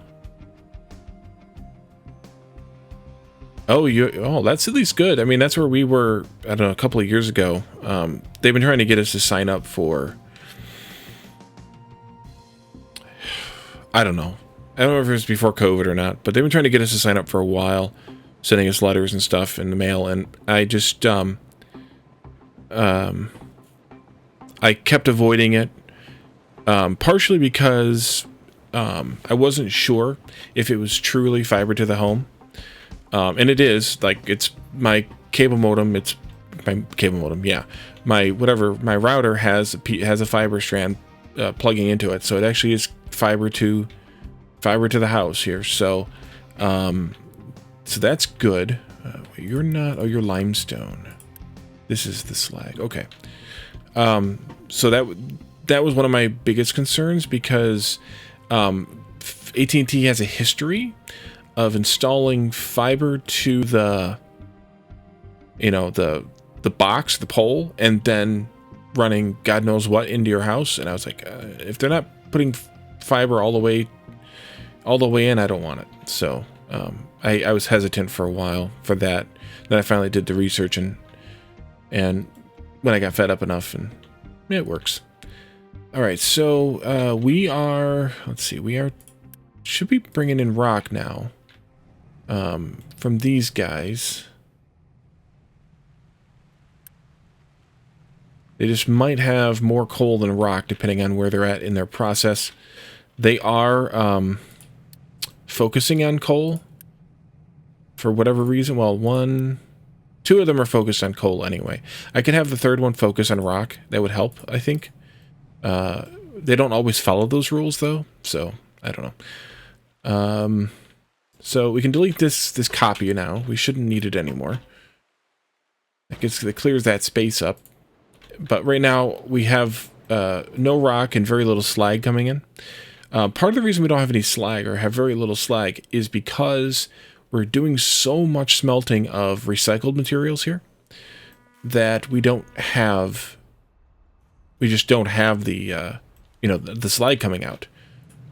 Oh, that's at least good. I mean, that's where we were, I don't know, a couple of years ago. They've been trying to get us to sign up for, I don't know. I don't know if it was before COVID or not, but they've been trying to get us to sign up for a while, sending us letters and stuff in the mail, and I just, I kept avoiding it, partially because I wasn't sure if it was truly fiber to the home. And it is, like, it's my cable modem, yeah. My router has a fiber strand plugging into it, so it actually is fiber to the house here. So that's good. You're not, oh, you're limestone. This is the slag. Okay. So that was one of my biggest concerns, because AT&T has a history of installing fiber to the box, the pole, and then running God knows what into your house. And I was like, if they're not putting fiber all the way in, I don't want it. So I was hesitant for a while for that. Then I finally did the research, and when I got fed up enough and It works. All right, so we are, let's see, should be bringing in rock now from these guys. They just might have more coal than rock, depending on where they're at in their process. They are focusing on coal for whatever reason. Well, two of them are focused on coal anyway. I could have the third one focus on rock. That would help, I think. They don't always follow those rules, though, so I don't know. So we can delete this copy now. We shouldn't need it anymore. It clears that space up. But right now, we have no rock and very little slag coming in. Part of the reason we don't have any slag, or have very little slag, is because we're doing so much smelting of recycled materials here that we just don't have the, the slag coming out.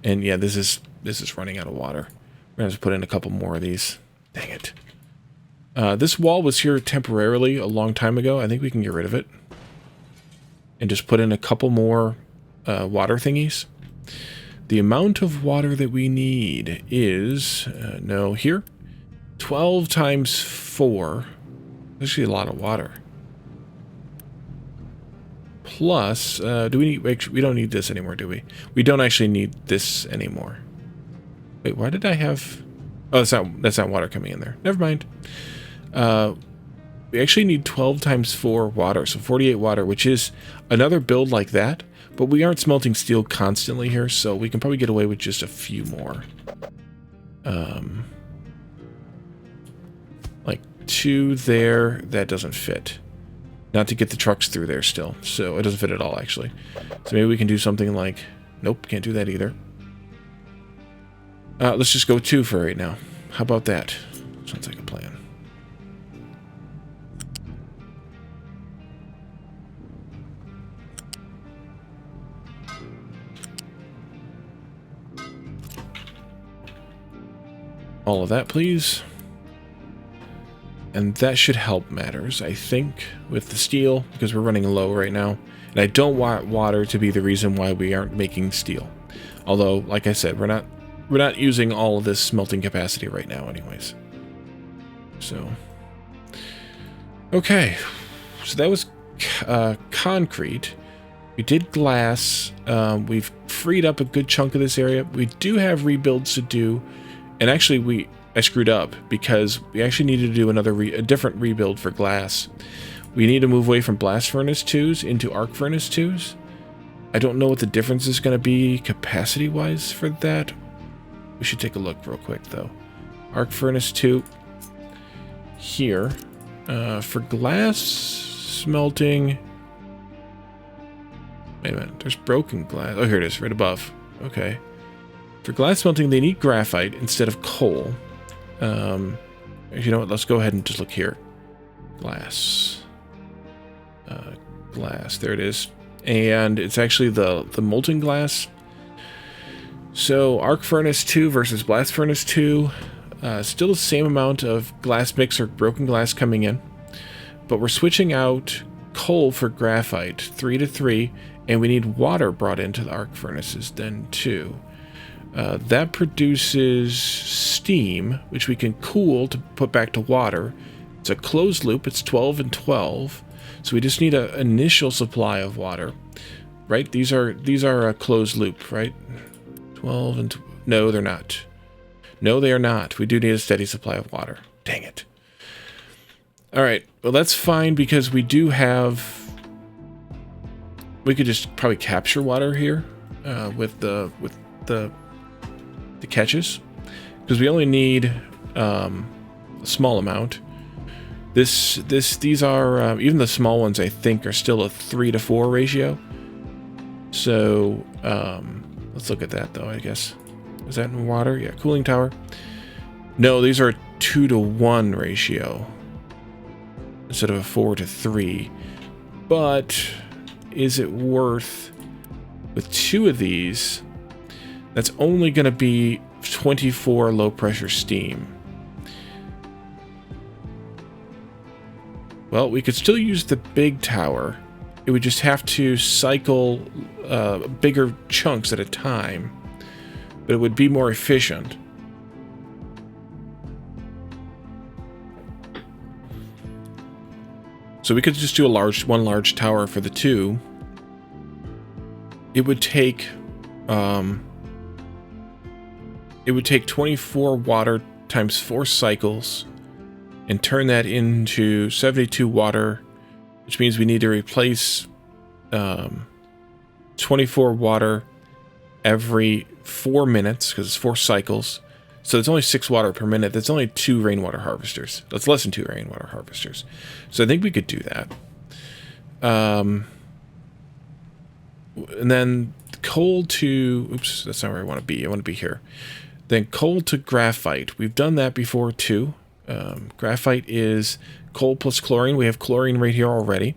And yeah, this is running out of water. We're going to have to put in a couple more of these. Dang it. This wall was here temporarily a long time ago. I think we can get rid of it. And just put in a couple more water thingies. The amount of water that we need is, here, 12 times 4. That's actually a lot of water. Plus, do we need, we don't need this anymore, do we? We don't actually need this anymore. Wait, why did I have, oh, that's not water coming in there. Never mind. We actually need 12 times 4 water, so 48 water, which is another build like that, but we aren't smelting steel constantly here, so we can probably get away with just a few more. Like 2 there, that doesn't fit. Not to get the trucks through there still, so it doesn't fit at all, actually. So maybe we can do something like, nope, can't do that either. Let's just go 2 for right now. How about that? Sounds like a plan. All of that, please. And that should help matters, I think, with the steel, because we're running low right now. And I don't want water to be the reason why we aren't making steel. Although, like I said, we're not using all of this smelting capacity right now anyways. So, okay. So that was concrete. We did glass. We've freed up a good chunk of this area. We do have rebuilds to do. And actually, I screwed up because we actually needed to do a different rebuild for glass. We need to move away from blast furnace 2s into arc furnace 2s. I don't know what the difference is going to be capacity-wise for that. We should take a look real quick, though. Arc furnace 2 here. For glass smelting... Wait a minute, there's broken glass. Oh, here it is, right above. Okay. For glass smelting, they need graphite instead of coal. You know what? Let's go ahead and just look here. Glass. Glass. There it is. And it's actually the molten glass. So arc furnace 2 versus blast furnace 2. Still the same amount of glass mix or broken glass coming in. But we're switching out coal for graphite. 3 to 3. And we need water brought into the arc furnaces then too. That produces steam, which we can cool to put back to water. It's a closed loop. It's 12 and 12. So we just need an initial supply of water, right? These are a closed loop, right? 12 and... No, they're not. No, they are not. We do need a steady supply of water. Dang it. All right. Well, that's fine because we do have... We could just probably capture water here with the catches, because we only need a small amount. These are even the small ones, I think, are still a 3 to 4 ratio. So let's look at that though. I guess, is that in water? Yeah, cooling tower. No, these are a 2 to 1 ratio instead of a 4 to 3. But is it worth, with 2 of these? That's only going to be 24 low-pressure steam. Well, we could still use the big tower It would just have to cycle bigger chunks at a time, but it would be more efficient. So we could just do one large tower for the two. It would take 24 water times 4 cycles and turn that into 72 water, which means we need to replace 24 water every 4 minutes because it's 4 cycles. So it's only 6 water per minute. That's only 2 rainwater harvesters. That's less than 2 rainwater harvesters. So I think we could do that. And then coal to... Oops, that's not where I want to be. I want to be here. Then coal to graphite. We've done that before too. Graphite is coal plus chlorine. We have chlorine right here already.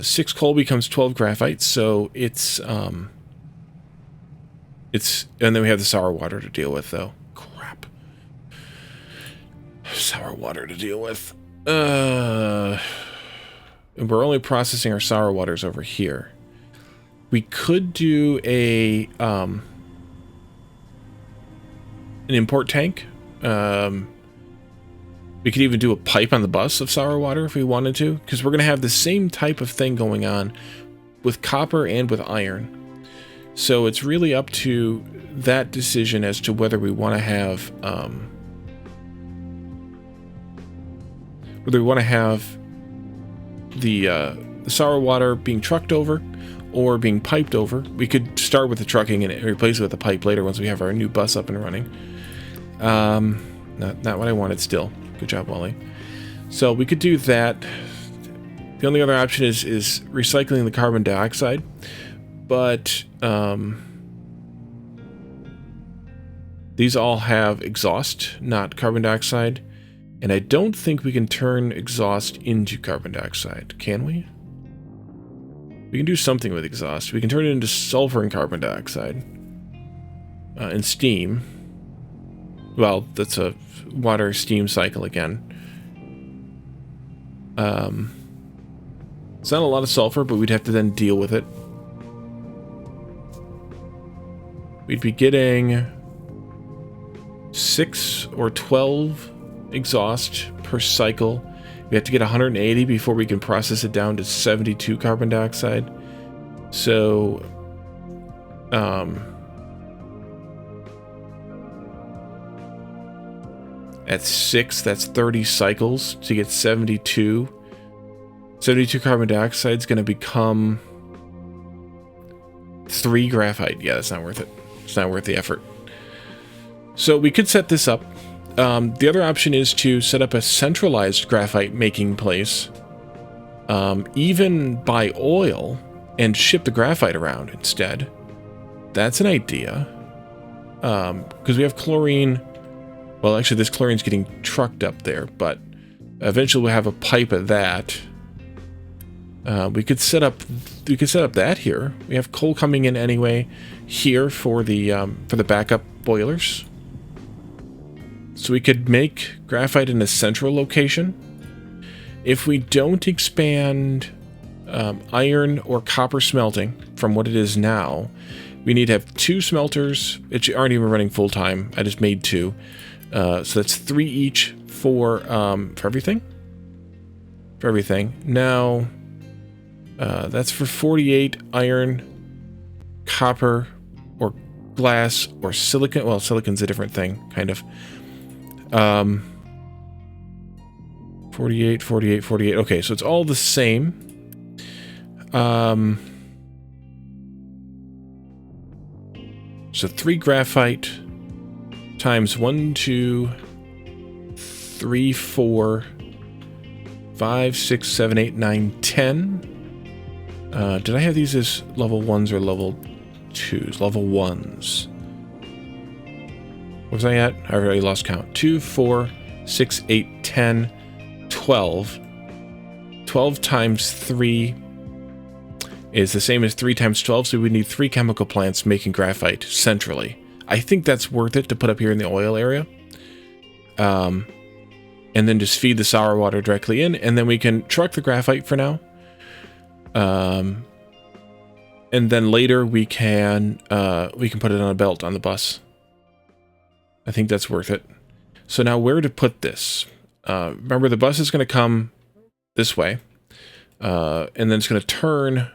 6 coal becomes 12 graphite. So it's... And then we have the sour water to deal with, though. Crap. Sour water to deal with. And we're only processing our sour waters over here. We could do an import tank. We could even do a pipe on the bus of sour water if we wanted to, because we're going to have the same type of thing going on with copper and with iron. So it's really up to that decision as to whether we want to have the sour water being trucked over or being piped over. We could start with the trucking and replace it with a pipe later once we have our new bus up and running. Not what I wanted still. Good job, Wally. So we could do that. The only other option is recycling the carbon dioxide. But these all have exhaust, not carbon dioxide. And I don't think we can turn exhaust into carbon dioxide, can we? We can do something with exhaust. We can turn it into sulfur and carbon dioxide. And steam. Well, that's a water steam cycle again. It's not a lot of sulfur, but we'd have to then deal with it. We'd be getting 6 or 12 exhaust per cycle. We have to get 180 before we can process it down to 72 carbon dioxide. So, at 6, that's 30 cycles to get 72. 72 carbon dioxide is going to become 3 graphite. Yeah, that's not worth it. It's not worth the effort. So we could set this up. The other option is to set up a centralized graphite making place, even buy oil and ship the graphite around instead. That's an idea. Because we have chlorine. Well, actually, this chlorine's getting trucked up there, but eventually we'll have a pipe of that. We could set up that here. We have coal coming in anyway here for the backup boilers. So we could make graphite in a central location. If we don't expand iron or copper smelting from what it is now, we need to have 2 smelters, which aren't even running full time. I just made 2. So that's 3 each for everything. For everything. Now, that's for 48 iron, copper, or glass, or silicon. Well, silicon's a different thing, kind of. 48, 48, 48. Okay, so it's all the same. So 3 graphite times 1, 2, 3, 4, 5, 6, 7, 8, 9, 10. Did I have these as level 1s or level 2s? Level 1s. What was I at? I already lost count. 2, 4, 6, 8, 10, 12. 12 times 3 is the same as 3 times 12, so we need 3 chemical plants making graphite centrally. I think that's worth it to put up here in the oil area. And then just feed the sour water directly in, and then we can truck the graphite for now. And then later we can put it on a belt on the bus. I think that's worth it. So now where to put this? Remember, the bus is going to come this way, and then it's going to turn.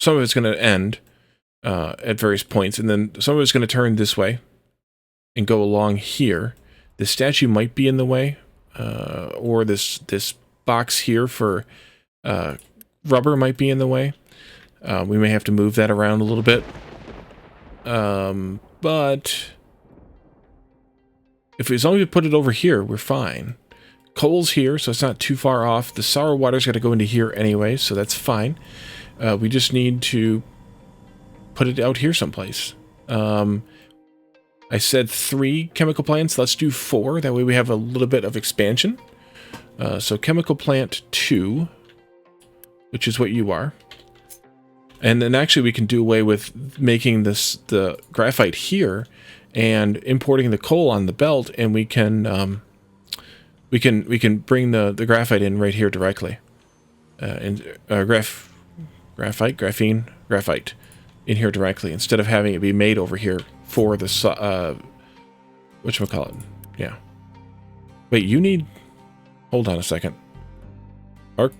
Some of it's going to end at various points, and then some of it's going to turn this way and go along here. The statue might be in the way, or this box here for rubber might be in the way. We may have to move that around a little bit. But as long as we put it over here, we're fine. Coal's here, so it's not too far off. The sour water's got to go into here anyway, so that's fine. We just need to put it out here someplace. I said 3 chemical plants. Let's do 4. That way we have a little bit of expansion. So chemical plant 2, which is what you are. And then actually we can do away with making the graphite here and importing the coal on the belt, and we can bring the graphite in right here directly. Graphite in here directly, instead of having it be made over here for the whatchamacallit. Yeah. Wait, you need, hold on a second. Arc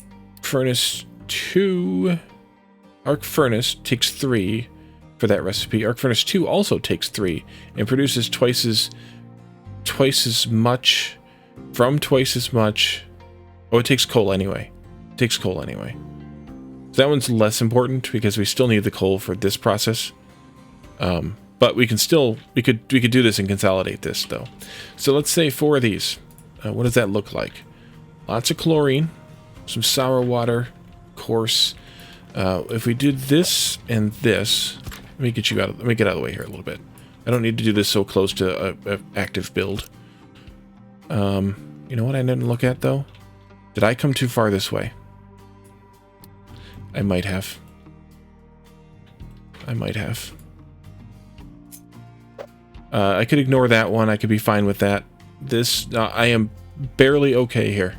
furnace 2. Arc furnace takes 3 for that recipe. Arc furnace 2 also takes 3 and produces twice as much from twice as much. Oh, it takes coal anyway. It takes coal anyway. So that one's less important because we still need the coal for this process. But we can still, we could do this and consolidate this though. So let's say 4 of these. What does that look like? Lots of chlorine, some sour water, coarse. If we did this and this, let me get out of the way here a little bit. I don't need to do this so close to a active build. You know what I didn't look at though? Did I come too far this way? I might have. I could ignore that one. I could be fine with that. This, I am barely okay here.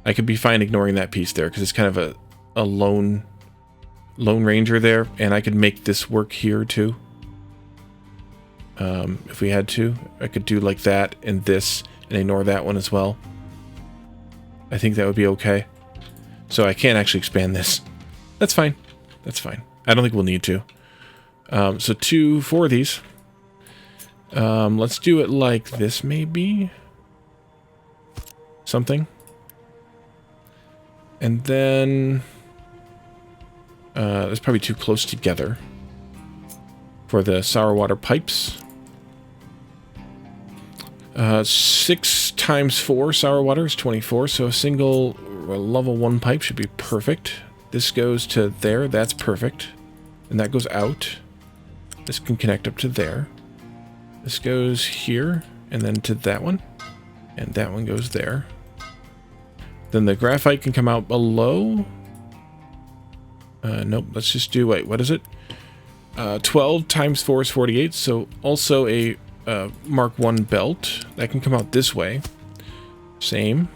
I could be fine ignoring that piece there because it's kind of a lone ranger there, and I could make this work here too. If we had to, I could do like that and this and ignore that one as well. I think that would be okay. So I can't actually expand this. That's fine. That's fine. I don't think we'll need to. So 4 of these. Let's do it like this maybe. Something. And then that's probably too close together for the sour water pipes. 6 times 4 sour water is 24, so a single level 1 pipe should be perfect. This goes to there, that's perfect. And that goes out. This can connect up to there. This goes here, and then to that one. And that one goes there. Then the graphite can come out below. Nope, let's just do, wait, what is it? 12 times 4 is 48, so also a Mark 1 belt. That can come out this way. Same.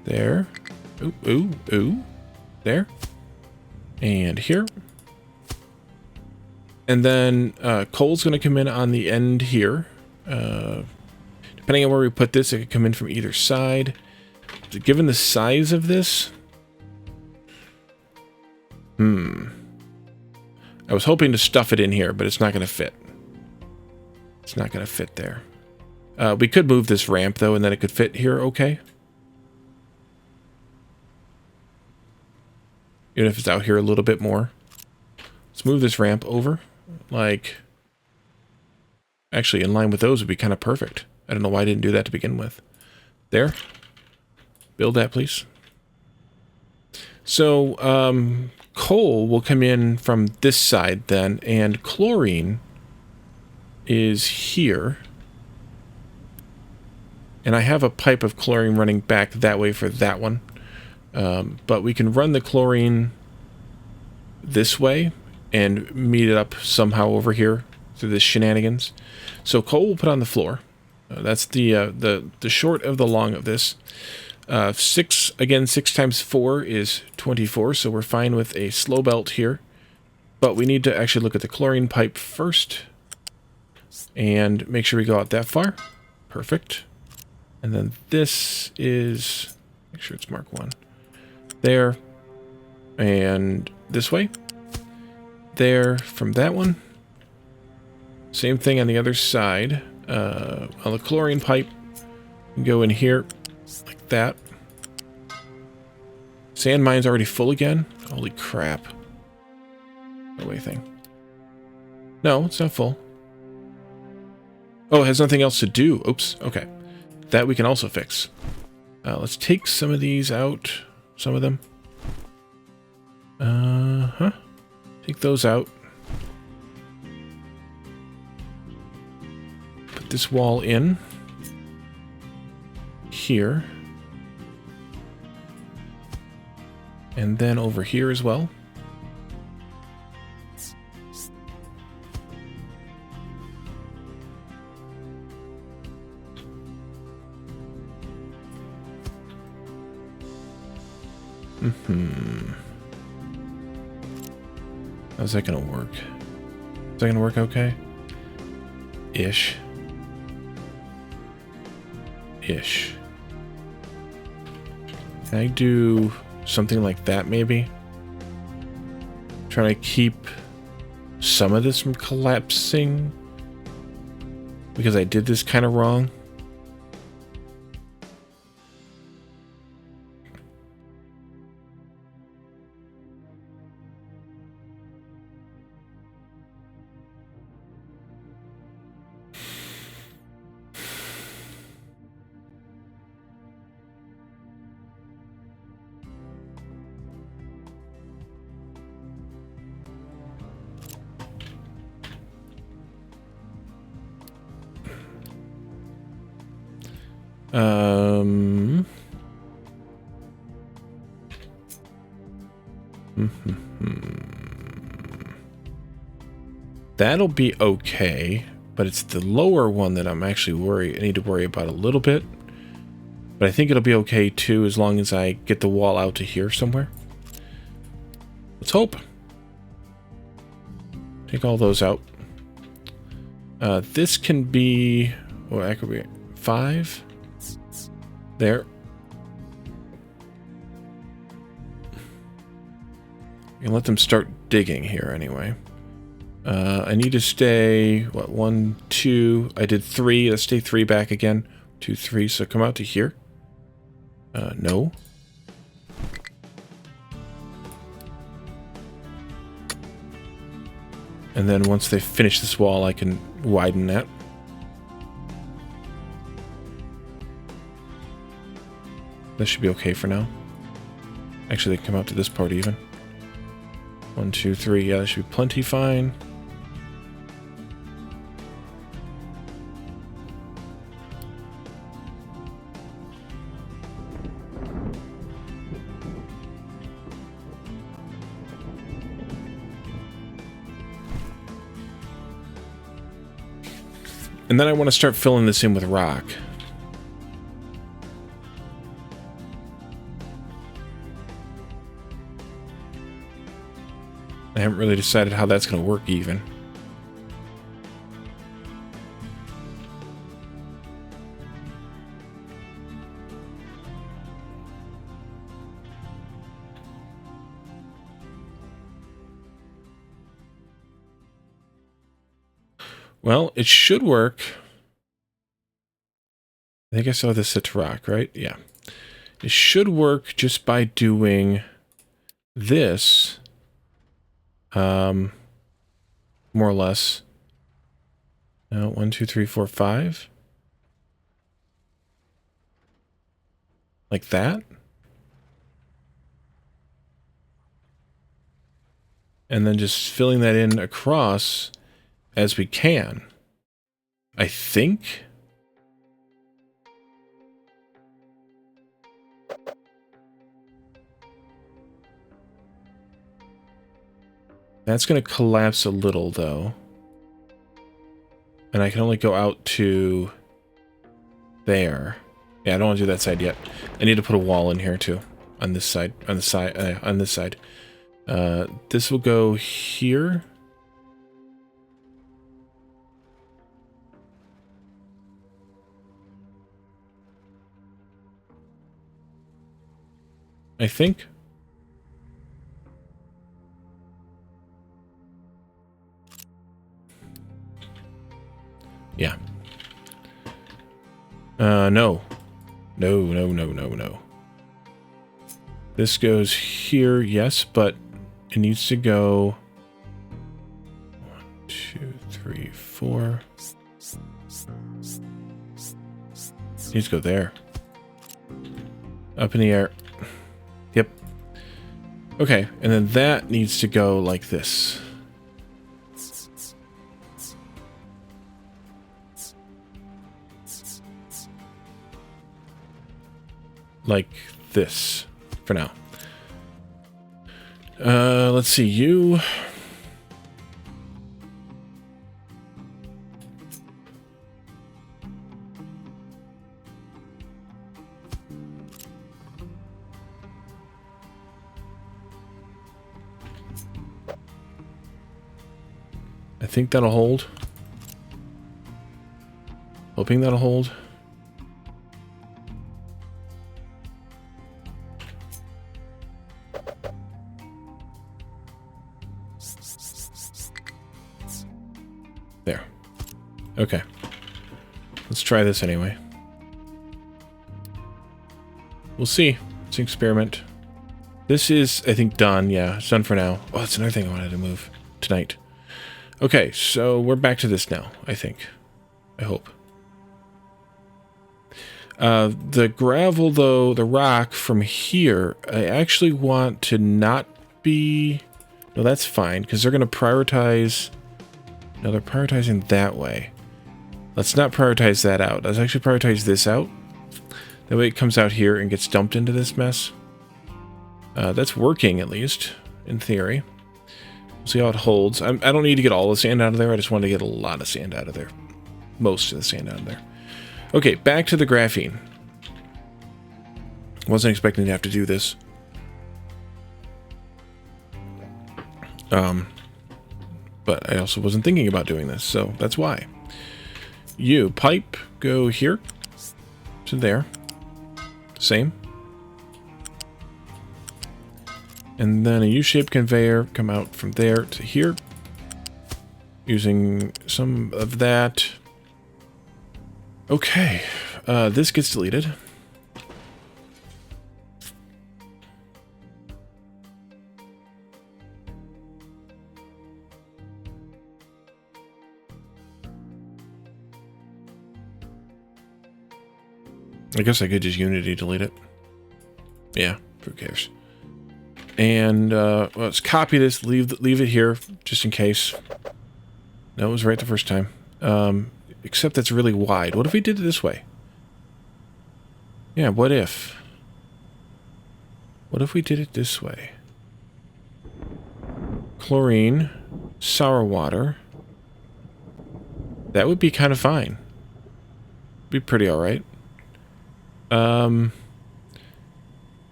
There. Ooh, ooh, ooh. There. And here. And then coal's going to come in on the end here. Depending on where we put this, it could come in from either side. Given the size of this... I was hoping to stuff it in here, but it's not going to fit. It's not going to fit there. We could move this ramp, though, and then it could fit here okay. Even if it's out here a little bit more. Let's move this ramp over. Like... Actually, in line with those would be kind of perfect. I don't know why I didn't do that to begin with. There. Build that, please. So, coal will come in from this side then, and chlorine is here. And I have a pipe of chlorine running back that way for that one. But we can run the chlorine this way and meet it up somehow over here through this shenanigans. So coal we'll put on the floor. That's the short of the long of this. 6, again, 6 times 4 is 24, so we're fine with a slow belt here. But we need to actually look at the chlorine pipe first and make sure we go out that far. Perfect. And then this is, make sure it's mark 1. There. And this way. There from that one. Same thing on the other side. On the chlorine pipe. Go in here like that. Sand mine's already full again. Holy crap. No way thing. No, it's not full. Oh, it has nothing else to do. Oops. Okay. That we can also fix. Let's take some of these out. Some of them. Take those out. Put this wall in. Here. And then over here as well. How's that gonna work? Is that gonna work okay? Ish. Ish. Can I do something like that maybe? Trying to keep some of this from collapsing because I did this kind of wrong. That'll be okay, but it's the lower one that I'm actually I need to worry about a little bit. But I think it'll be okay too, as long as I get the wall out to here somewhere. Let's hope. Take all those out. This can be, oh, that could be 5. There. And let them start digging here anyway. I need to stay, what, 1, 2, I did 3, let's stay 3 back again. 2, 3, so come out to here. No. And then once they finish this wall, I can widen that. This should be okay for now. Actually, they can come out to this part even. 1, 2, 3, yeah, that should be plenty fine. And then I want to start filling this in with rock. I haven't really decided how that's going to work even. Well, it should work. I think I saw this set to rock, right? Yeah. It should work just by doing this. More or less. No, 1, 2, 3, 4, 5. Like that. And then just filling that in across as we can. I think. That's going to collapse a little, though. And I can only go out to there. Yeah, I don't want to do that side yet. I need to put a wall in here too. On this side. On this side. This will go here. I think. Yeah. No. No. This goes here, yes, but it needs to go 1, 2, 3, 4. It needs to go there. Up in the air. Yep. Okay, and then that needs to go like this. Like this, for now. Let's see, you... I think that'll hold. Hoping that'll hold. There. Okay. Let's try this anyway. We'll see. It's an experiment. This is, I think, done. Yeah, it's done for now. Oh, that's another thing I wanted to move tonight. Okay, so we're back to this now, I think. I hope. The gravel, though, the rock from here, I actually want to not be... No, that's fine, because they're going to prioritize... No, they're prioritizing that way. Let's not prioritize that out. Let's actually prioritize this out. That way it comes out here and gets dumped into this mess. That's working, at least, in theory. We'll see how it holds. I don't need to get all the sand out of there. I just want to get a lot of sand out of there. Most of the sand out of there. Okay, back to the graphene. Wasn't expecting to have to do this. But I also wasn't thinking about doing this, so that's why. You, pipe, go here to there. Same. And then a U-shaped conveyor come out from there to here. Using some of that. Okay, this gets deleted. I guess I could just Unity delete it. Yeah, who cares? And let's copy this, leave it here, just in case. No, it was right the first time. Except that's really wide. What if we did it this way? Yeah, what if? What if we did it this way? Chlorine, sour water. That would be kind of fine. Be pretty alright.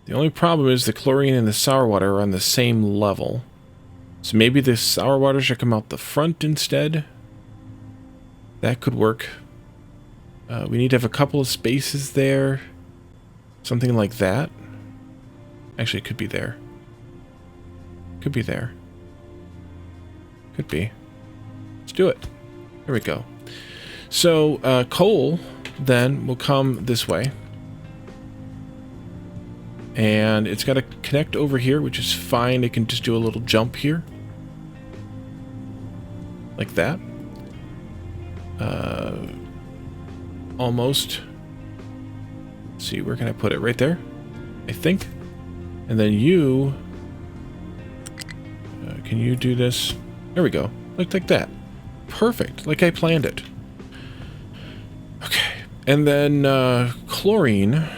The only problem is the chlorine and the sour water are on the same level. So maybe the sour water should come out the front instead. That could work. We need to have a couple of spaces there. Something like that. Actually, it could be there. Could be there. Could be. Let's do it. There we go. So, coal then will come this way. And it's got to connect over here, which is fine. It can just do a little jump here. Like that. Almost. Let's see, where can I put it? Right there, I think. And then you... can you do this? There we go. Like that. Perfect. Like I planned it. Okay. And then chlorine...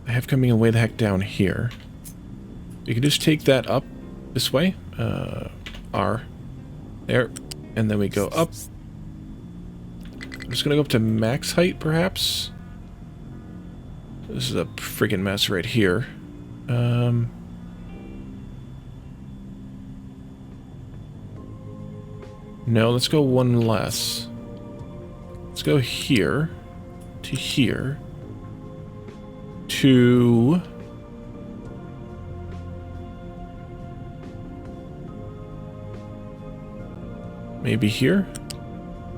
I have coming in way the heck down here. You can just take that up this way. R. There. And then we go up. just gonna go up to max height, perhaps. This is a friggin' mess right here. No, let's go one less. Let's go here to here to maybe here.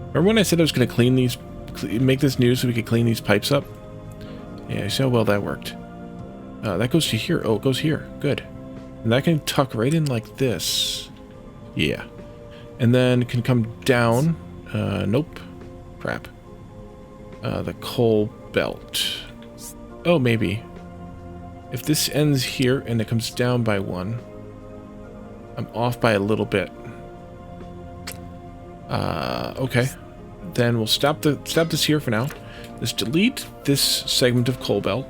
Remember when I said I was going to clean these, make this new so we could clean these pipes up? Yeah, see how well that worked. That goes to here. Oh, it goes here. Good. And that can tuck right in like this. Yeah. And then can come down. Nope. Crap. The coal belt. Oh, maybe. If this ends here and it comes down by one, I'm off by a little bit. Okay. Then we'll stop this here for now. Let's delete this segment of coal belt.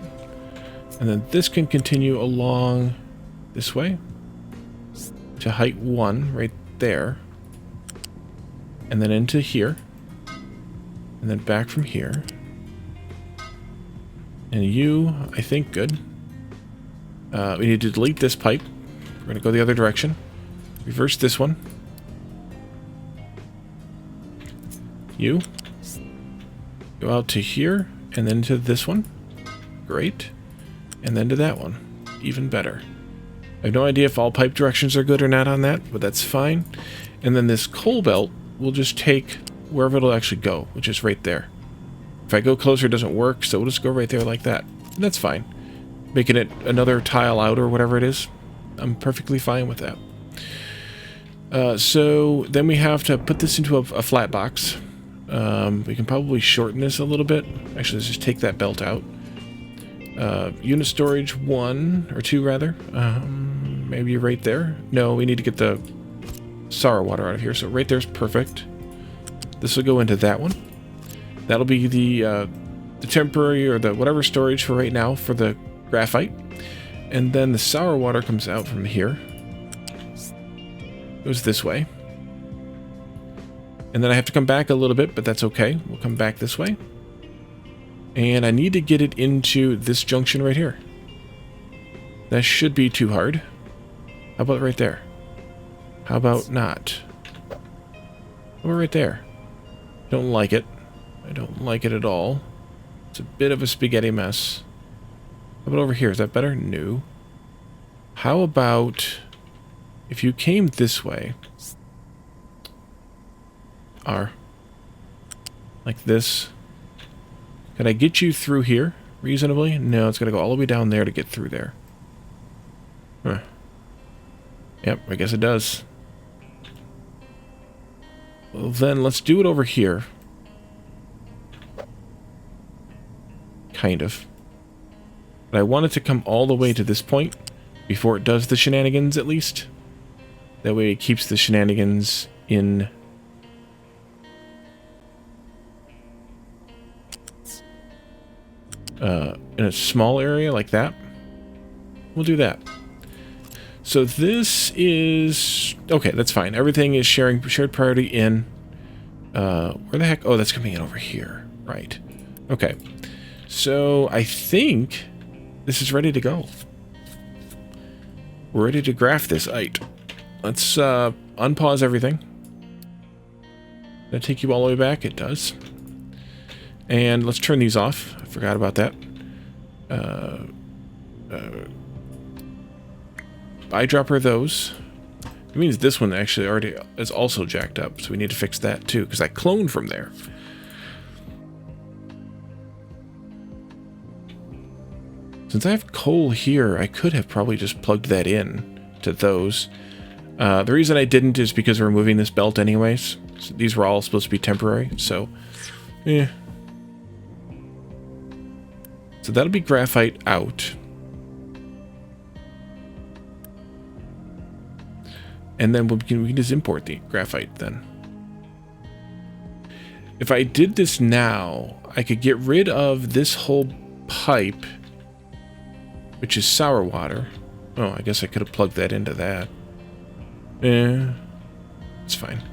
And then this can continue along this way to height 1 right there. And then into here. And then back from here. And you, I think, good. We need to delete this pipe. We're going to go the other direction. Reverse this one. You. Go out to here, and then to this one. Great. And then to that one. Even better. I have no idea if all pipe directions are good or not on that, but that's fine. And then this coal belt will just take wherever it'll actually go, which is right there. If I go closer, it doesn't work, so we'll just go right there like that. And that's fine. Making it another tile out or whatever it is, I'm perfectly fine with that. So then we have to put this into a flat box. We can probably shorten this a little bit. Actually, let's just take that belt out. Unit storage 1, or 2 rather. Maybe right there. No, we need to get the sour water out of here, so right there's perfect. This will go into that one. That'll be the temporary or the whatever storage for right now for the graphite. And then the sour water comes out from here. Goes this way. And then I have to come back a little bit, but that's okay. We'll come back this way. And I need to get it into this junction right here. That should be too hard. How about right there? How about not? How about right there? Don't like it. I don't like it at all. It's a bit of a spaghetti mess. How about over here? Is that better? No. How about if you came this way? Like this. Can I get you through here reasonably? No, it's got to go all the way down there to get through there. Huh. Yep, I guess it does. Well, then let's do it over here. Kind of. But I want it to come all the way to this point before it does the shenanigans, at least. That way it keeps the shenanigans in a small area like that. We'll do that. So this is okay. That's fine. Everything is shared priority in. Where the heck? Oh, that's coming in over here. Right. Okay. So I think this is ready to go. We're ready to graph this ite. Let's unpause everything. Did that take you all the way back? It does. And let's turn these off. I forgot about that. Eyedropper those. It means this one actually already is also jacked up, so we need to fix that too, because I cloned from there. Since I have coal here, I could have probably just plugged that in to those. The reason I didn't is because we're moving this belt anyways. So these were all supposed to be temporary, so yeah. So that'll be graphite out. And then we can just import the graphite then. If I did this now, I could get rid of this whole pipe, which is sour water. Oh, I guess I could have plugged that into that. It's fine.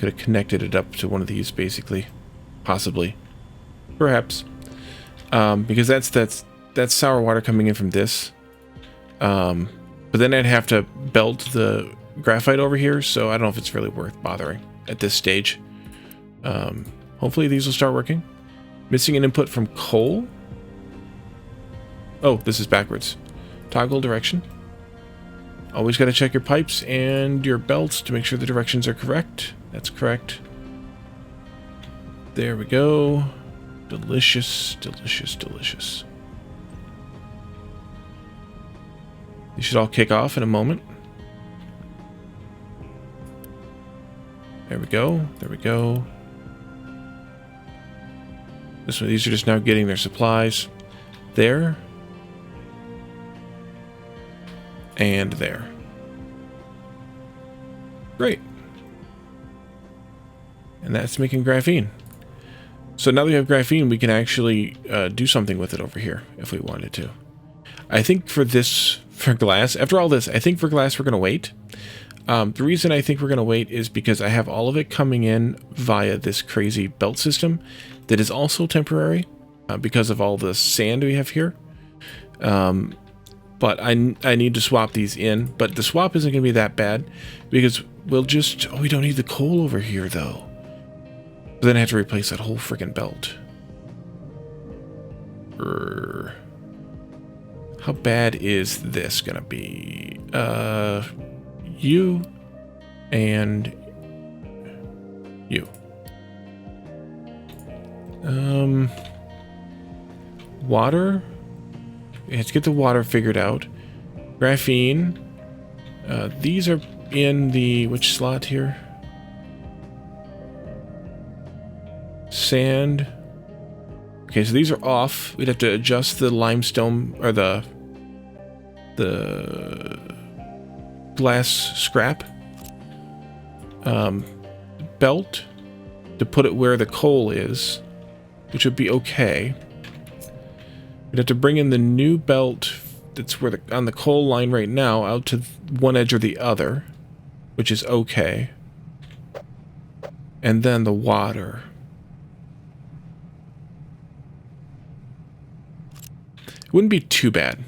Could have connected it up to one of these, basically. Possibly. Perhaps. Because that's sour water coming in from this. But then I'd have to belt the graphite over here, so I don't know if it's really worth bothering at this stage. Hopefully these will start working. Missing an input from coal. Oh, this is backwards. Toggle direction. Always got to check your pipes and your belts to make sure the directions are correct. That's correct. There we go. Delicious, delicious, delicious. These should all kick off in a moment. There we go. There we go. These are just now getting their supplies. There. And there. Great. And that's making graphene. So now that we have graphene, we can actually do something with it over here if we wanted to. I think for glass, after all this, I think for glass we're going to wait. The reason I think we're going to wait is because I have all of it coming in via this crazy belt system that is also temporary because of all the sand we have here. But I need to swap these in, but the swap isn't going to be that bad because we'll just... Oh, we don't need the coal over here, though. But then I have to replace that whole freaking belt. How bad is this going to be? You and you. Water... Let's get the water figured out. Graphene. These are in the... Which slot here? Sand. Okay, so these are off. We'd have to adjust the limestone... Or the glass scrap. Belt. To put it where the coal is. Which would be okay. We'd have to bring in the new belt that's where on the coal line right now out to one edge or the other, which is okay. And then the water. It wouldn't be too bad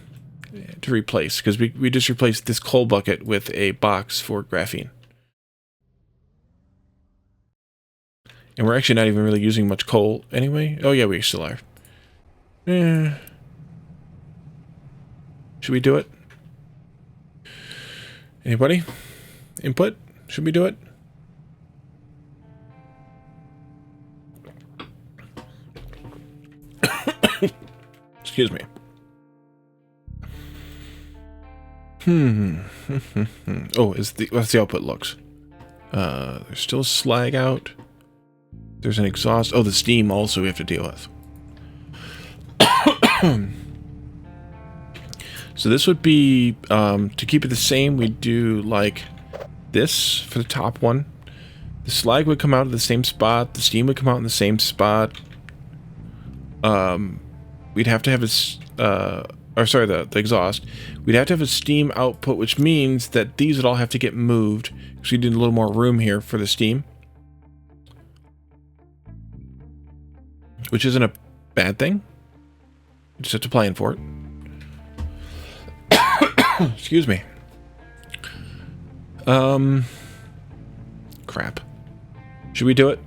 to replace, because we just replaced this coal bucket with a box for graphene. And we're actually not even really using much coal anyway. Oh yeah, we still are. Should we do it? Anybody? Input? Should we do it? Excuse me. Oh, let's see how output looks. There's still slag out. There's an exhaust. Oh, the steam also we have to deal with. So this would be, to keep it the same, we'd do like this for the top one. The slag would come out of the same spot. The steam would come out in the same spot. We'd have to have the exhaust. We'd have to have a steam output, which means that these would all have to get moved. because we need a little more room here for the steam. Which isn't a bad thing. You just have to plan for it. Excuse me. Crap. Should we do it?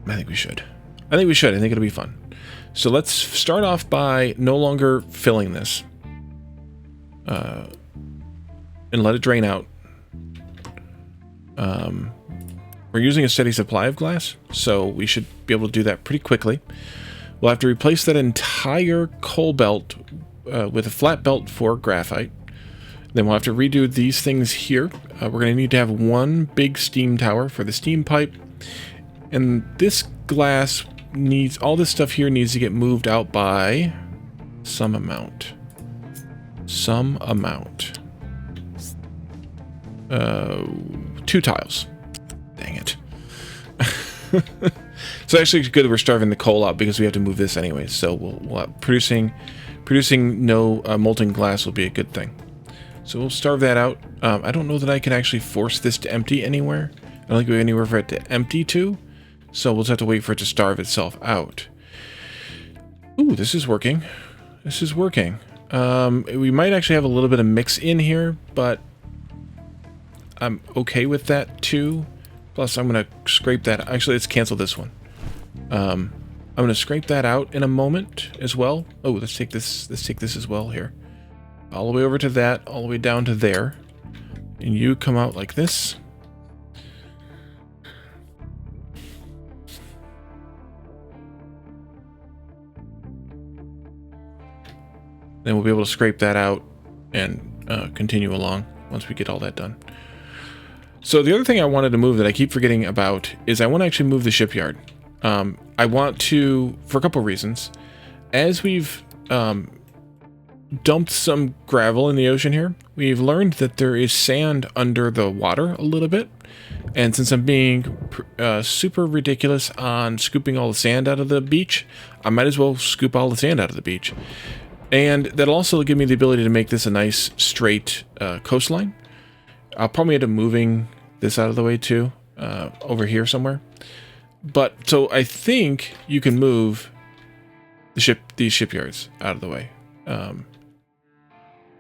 I think we should. I think it'll be fun. So let's start off by no longer filling this. And let it drain out. We're using a steady supply of glass, so we should be able to do that pretty quickly. We'll have to replace that entire coal belt with a flat belt for graphite. Then we'll have to redo these things here. We're going to need to have one big steam tower for the steam pipe. And this glass needs, all this stuff here needs to get moved out by some amount. Some amount. 2 tiles. Dang it. So actually it's good that we're starving the coal out because we have to move this anyway. So we'll producing no molten glass will be a good thing. So we'll starve that out. I don't know that I can actually force this to empty anywhere. I don't think we have anywhere for it to empty to. So we'll just have to wait for it to starve itself out. Ooh, this is working. This is working. We might actually have a little bit of mix in here, but I'm okay with that too. Plus, I'm going to scrape that. Actually, let's cancel this one. I'm going to scrape that out in a moment as well. Oh, let's take this. Let's take this as well here. All the way over to that, all the way down to there. And you come out like this. Then we'll be able to scrape that out and continue along once we get all that done. So the other thing I wanted to move that I keep forgetting about is I want to actually move the shipyard. I want to, for a couple reasons. As we've dumped some gravel in the ocean here, we've learned that there is sand under the water a little bit. And since I'm being super ridiculous on scooping all the sand out of the beach, I might as well scoop all the sand out of the beach. And that'll also give me the ability to make this a nice straight coastline. I'll probably end up moving this out of the way too, over here somewhere. But so I think you can move these shipyards out of the way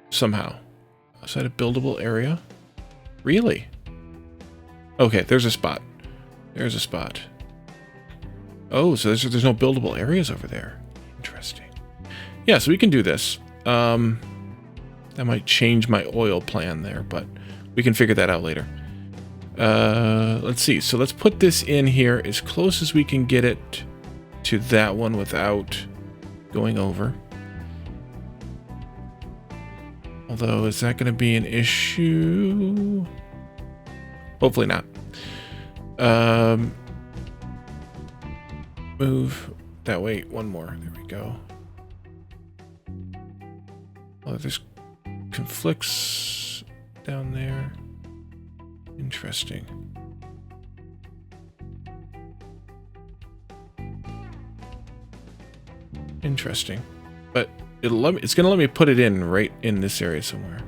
somehow. Is that a buildable area? Really? Okay, there's a spot. There's a spot. Oh, so there's no buildable areas over there. Interesting. Yeah, so we can do this. That might change my oil plan there, but we can figure that out later. Let's see. So let's put this in here as close as we can get it to that one without going over. Although, is that going to be an issue? Hopefully not. Move that way. One more. There we go. Oh, there's conflicts down there. Interesting. Interesting. But it's going to let me put it in right in this area somewhere.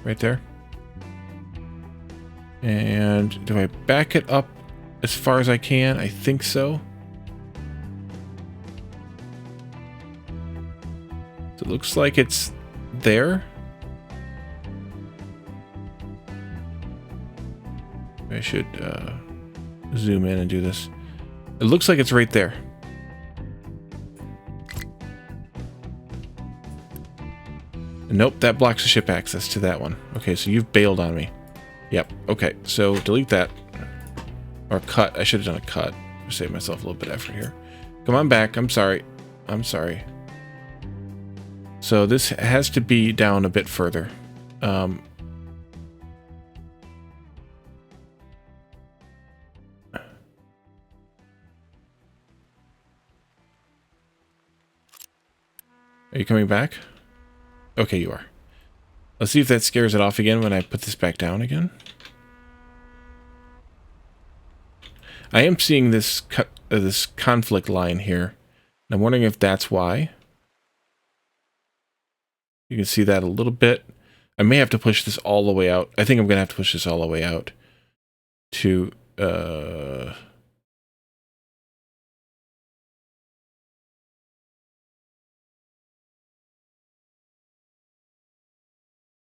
Right there. And do I back it up as far as I can? I think so. So it looks like it's there. I should zoom in and do this. It looks like it's right there. Nope, that blocks the ship access to that one. Okay, so you've bailed on me. Yep, okay, so delete that. Or cut. I should have done a cut. Save myself a little bit of effort here. Come on back. I'm sorry. I'm sorry. So this has to be down a bit further. Are you coming back? Okay, you are. Let's see if that scares it off again when I put this back down again. I am seeing this this conflict line here. And I'm wondering if that's why. You can see that a little bit. I may have to push this all the way out. I think I'm going to have to push this all the way out to...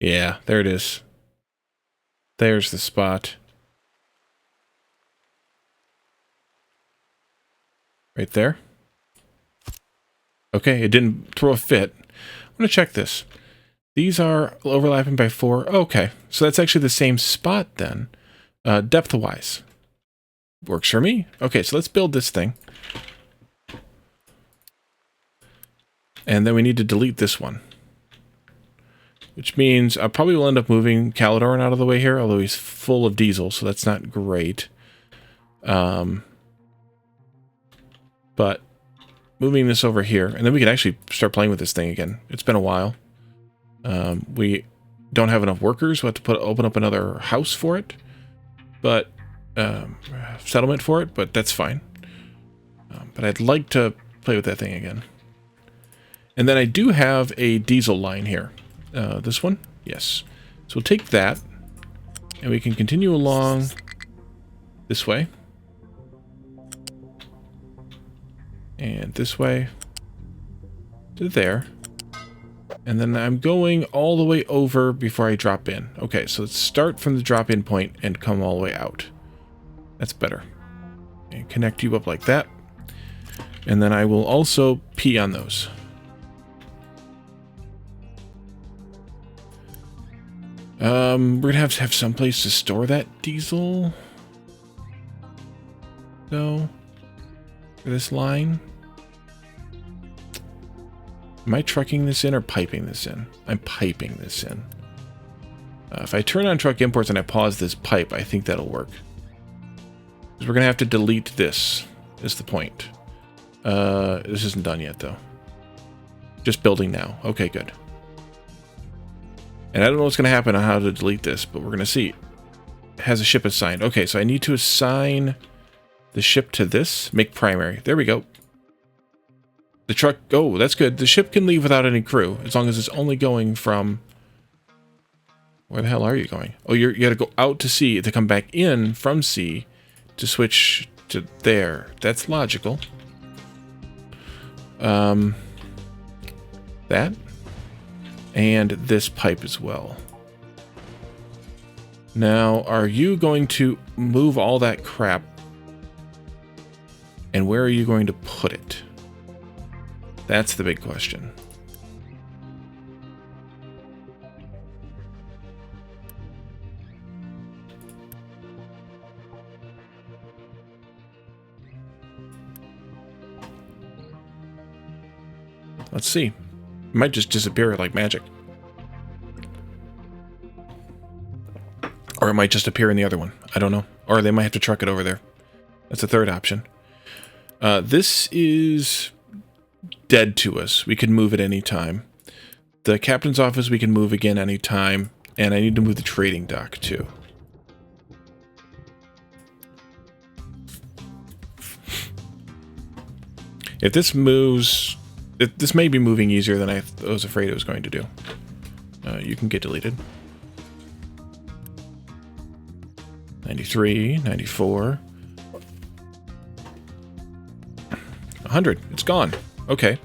Yeah, there it is. There's the spot. Right there. Okay, it didn't throw a fit. I'm going to check this. These are overlapping by 4. Okay, so that's actually the same spot then, depth-wise. Works for me. Okay, so let's build this thing. And then we need to delete this one. Which means I probably will end up moving Caladoran out of the way here, although he's full of diesel, so that's not great. But moving this over here, and then we can actually start playing with this thing again. It's been a while. We don't have enough workers. We'll have to open up another house for it, but settlement for it, but that's fine. But I'd like to play with that thing again. And then I do have a diesel line here. This one? Yes. So we'll take that, and we can continue along this way. And this way to there. And then I'm going all the way over before I drop in. Okay, so let's start from the drop-in point and come all the way out. That's better. And connect you up like that. And then I will also pee on those. We're gonna have to have some place to store that diesel. So, for this line. Am I trucking this in or piping this in? I'm piping this in. If I turn on truck imports and I pause this pipe, I think that'll work. Because we're going to have to delete this, is the point. This isn't done yet, though. Just building now. Okay, good. And I don't know what's going to happen on how to delete this, but we're going to see. It has a ship assigned. Okay, so I need to assign the ship to this. Make primary. There we go. The truck, oh, that's good. The ship can leave without any crew, as long as it's only going from... Where the hell are you going? Oh, you got to go out to sea to come back in from sea to switch to there. That's logical. That. And this pipe as well. Now, are you going to move all that crap? And where are you going to put it? That's the big question. Let's see. It might just disappear like magic. Or it might just appear in the other one. I don't know. Or they might have to truck it over there. That's the third option. This is dead to us. We can move at any time. The captain's office we can move again anytime. And I need to move the trading dock too. If this moves... This may be moving easier than I was afraid it was going to do. You can get deleted. 93, 94. 100. It's gone. Okay.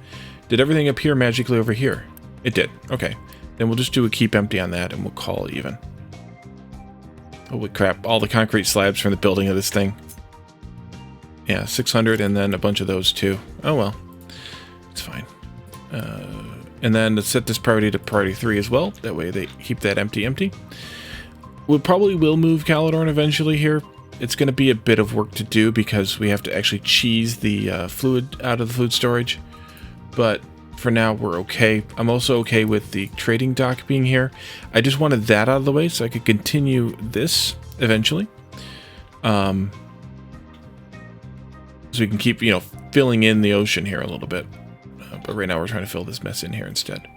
Did everything appear magically over here? It did. Okay. Then we'll just do a keep empty on that and we'll call it even. Holy crap. All the concrete slabs from the building of this thing. Yeah, 600 and then a bunch of those too. Oh well. It's fine. And then let's set this priority to priority 3 as well. That way they keep that empty. We probably will move Caledorn eventually here. It's going to be a bit of work to do because we have to actually cheese the fluid out of the fluid storage. But for now, we're okay. I'm also okay with the trading dock being here. I just wanted that out of the way so I could continue this eventually. So we can keep, filling in the ocean here a little bit. But right now we're trying to fill this mess in here instead.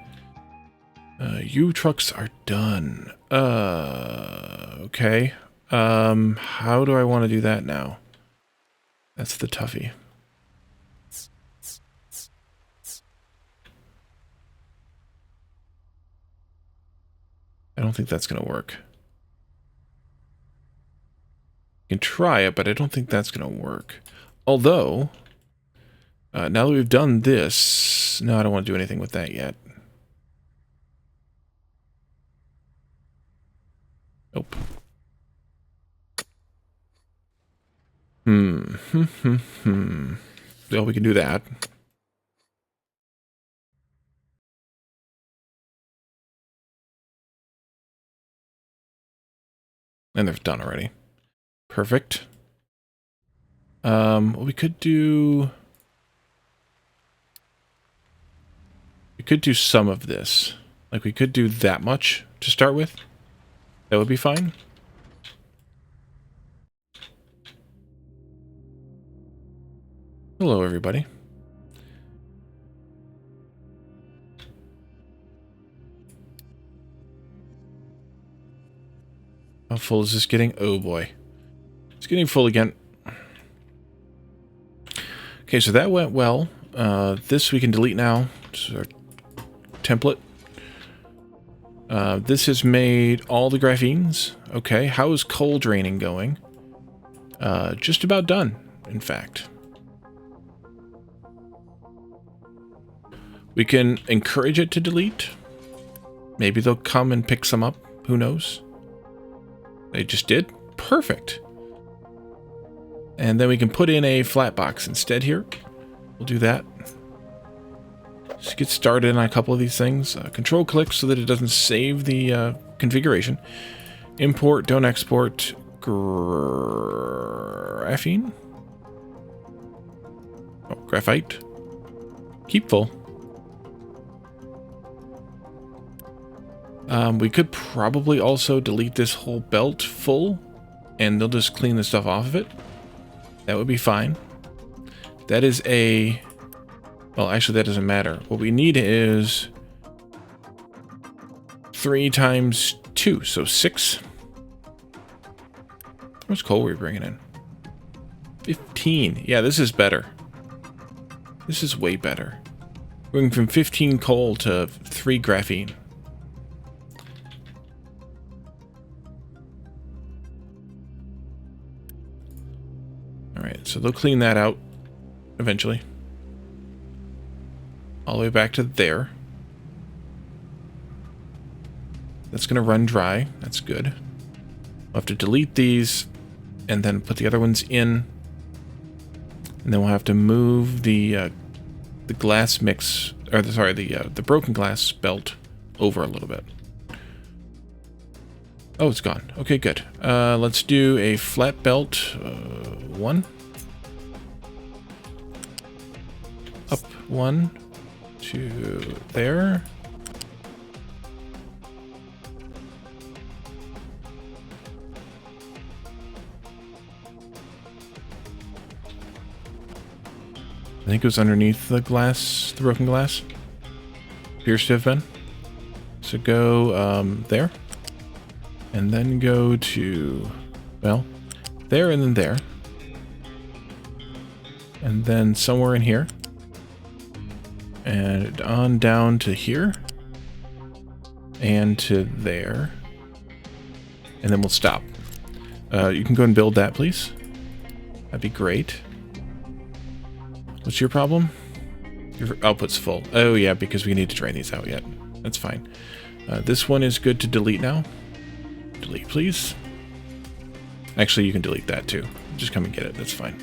You trucks are done. Okay. How do I want to do that now? That's the toughie. I don't think that's going to work. You can try it, but I don't think that's going to work. Although, now that we've done this, no, I don't want to do anything with that yet. Nope. Well, we can do that. And they're done already. Perfect. We could do... We could do some of this. Like, we could do that much to start with. That would be fine. Hello, everybody. How full is this getting? Oh, boy. It's getting full again. Okay, so that went well. This we can delete now. This is our template. This has made all the graphenes. Okay, how is coal draining going? Just about done, in fact. We can encourage it to delete. Maybe they'll come and pick some up. Who knows? They just did. Perfect. And then we can put in a flat box instead here. We'll do that. Just get started on a couple of these things. Control click so that it doesn't save the configuration. Import, don't export. Graphene. Oh, graphite. Keep full. We could probably also delete this whole belt full, and they'll just clean the stuff off of it. That would be fine. That is a... Well, actually, that doesn't matter. What we need is 3 times 2, so 6. How much coal are we bringing in? 15. Yeah, this is better. This is way better. We're going from 15 coal to 3 graphene. Alright, so they'll clean that out eventually. All the way back to there. That's going to run dry. That's good. We'll have to delete these and then put the other ones in. And then we'll have to move the glass mix, or sorry, the broken glass belt over a little bit. Oh, it's gone. Okay, good. Let's do a flat belt 1. Up 1 to there. I think it was underneath the glass, the broken glass. Appears to have been. So go there. And then go to, well, there and then there. And then somewhere in here. And on down to here. And to there. And then we'll stop. You can go and build that, please. That'd be great. What's your problem? Your output's full. Oh yeah, because we need to drain these out yet. That's fine. This one is good to delete now. Delete, please. Actually, you can delete that too. Just come and get it. That's fine.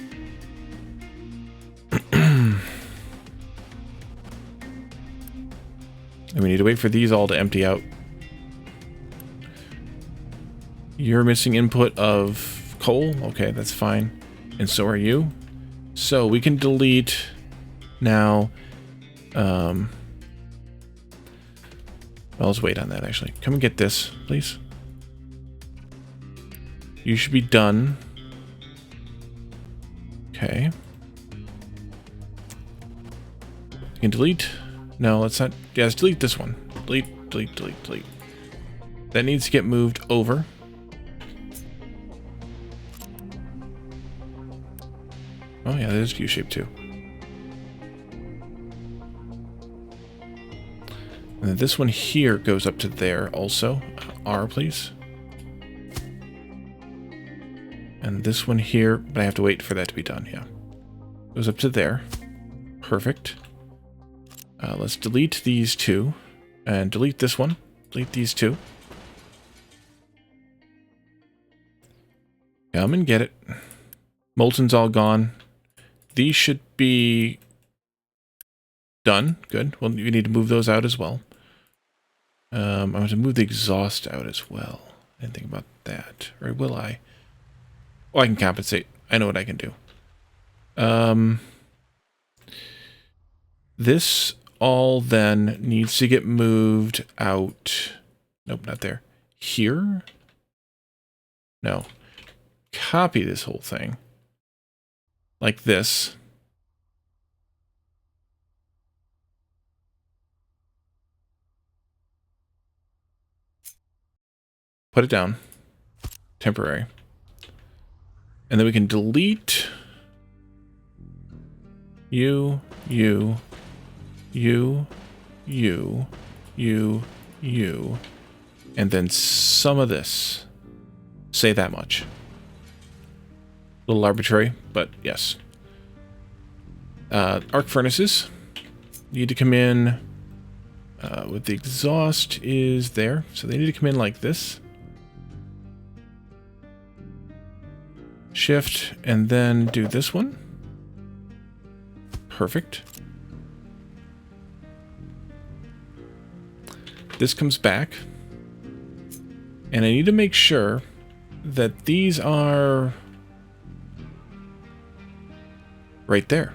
And we need to wait for these all to empty out. You're missing input of coal. Okay, that's fine. And so are you. So we can delete now. Well, let's wait on that actually. Come and get this, please. You should be done. Okay. You can delete. No, let's not. Yeah, let's delete this one. Delete, delete, delete, delete. That needs to get moved over. Oh yeah, that is U-shaped too. And then this one here goes up to there also. R, please. And this one here, but I have to wait for that to be done, yeah. Goes up to there. Perfect. Let's delete these two. And delete this one. Delete these two. Come and get it. Molten's all gone. These should be done. Good. Well, you need to move those out as well. I want to move the exhaust out as well. I didn't think about that. Or will I? Oh, I can compensate. I know what I can do. This all then needs to get moved out. Nope, not there. Here? No. Copy this whole thing. Like this. Put it down. Temporary. And then we can delete you, you, and then some of this. Say that much. A little arbitrary, but yes. Arc furnaces need to come in with the exhaust is there, so they need to come in like this. Shift, and then do this one. Perfect. This comes back. And I need to make sure that these are right there.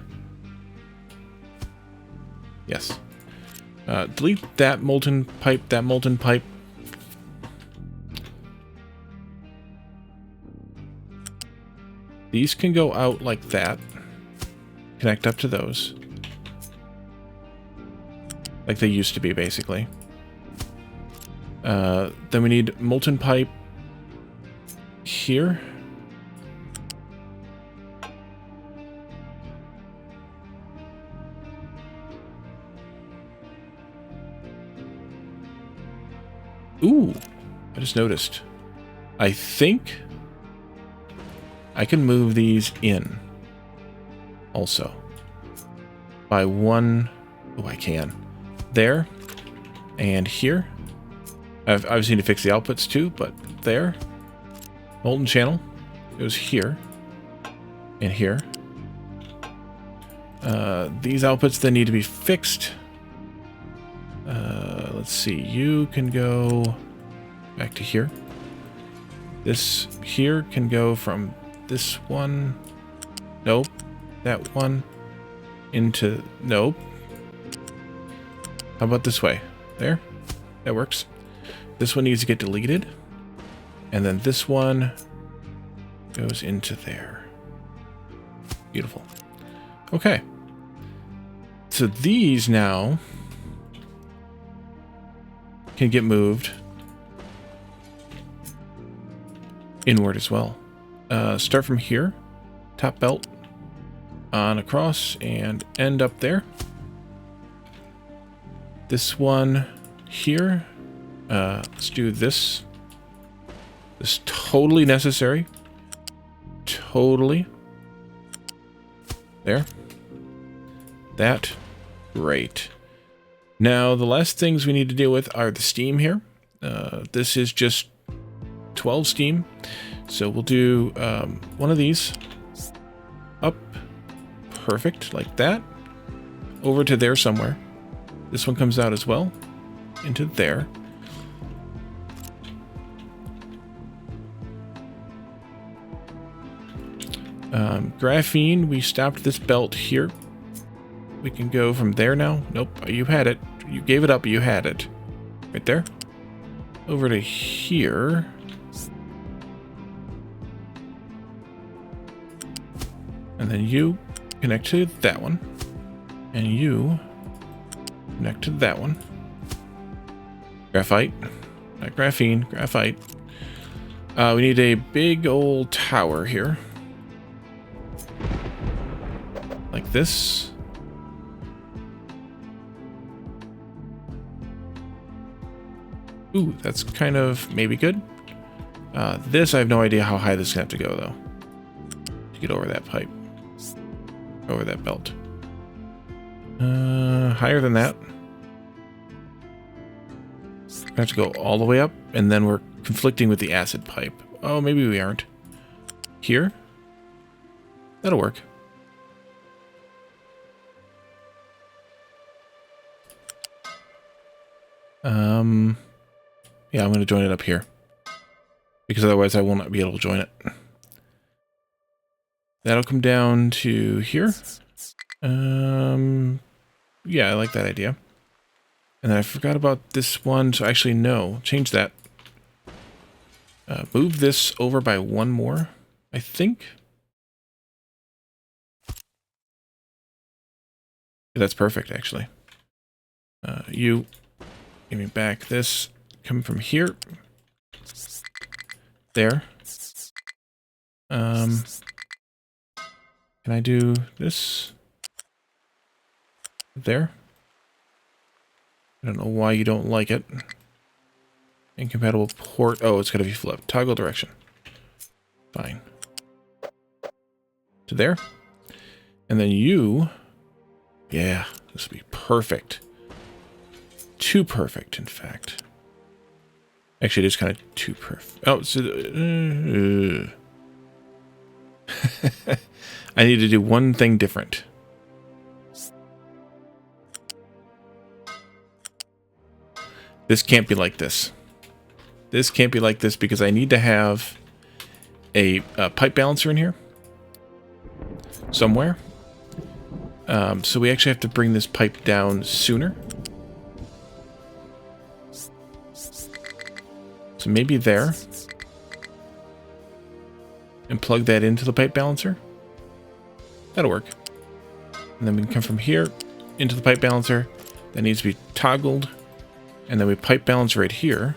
Yes. Delete that molten pipe, that molten pipe. These can go out like that. Connect up to those. Like they used to be, basically. Then we need molten pipe here. Ooh, I just noticed. I think I can move these in also by one. Oh, I can. There and here. I've obviously need to fix the outputs too, but there. Molten channel goes here and here. These outputs then need to be fixed. Let's see. You can go back to here. This here can go from this one. Nope. That one into nope. How about this way? There. That works. This one needs to get deleted. And then this one goes into there. Beautiful. Okay. So these now can get moved inward as well. Start from here. Top belt on across and end up there. This one here. Let's do this. This is totally necessary. Totally. There. That. Great. Now, the last things we need to deal with are the steam here. This is just 12 steam. So we'll do one of these. Up. Perfect. Like that. Over to there somewhere. This one comes out as well. Into there. Graphene, we stopped this belt here. We can go from there now. Nope, you had it. You gave it up, but you had it. Right there. Over to here. And then you connect to that one. And you connect to that one. Graphite. Not graphene, graphite. We need a big old tower here. Like this. Ooh, that's kind of maybe good. This, I have no idea how high this is going to have to go, though. To get over that pipe. Over that belt. Higher than that. We have to go all the way up, and then we're conflicting with the acid pipe. Oh, maybe we aren't. Here? That'll work. Yeah, I'm going to join it up here. Because otherwise I will not be able to join it. That'll come down to here. Yeah, I like that idea. And then I forgot about this one, so actually no, change that. Move this over by one more, I think. That's perfect, actually. You give me back this. Coming from here. There. Can I do this? There. I don't know why you don't like it. Incompatible port. Oh, it's got to be flipped. Toggle direction. Fine. To there. And then you... Yeah, this will be perfect. Too perfect, in fact. Actually, it is kind of too perfect. Oh, so... I need to do one thing different. This can't be like this. This can't be like this because I need to have a pipe balancer in here. Somewhere. So we actually have to bring this pipe down sooner. So maybe there. And plug that into the pipe balancer. That'll work. And then we can come from here into the pipe balancer. That needs to be toggled. And then we pipe balance right here.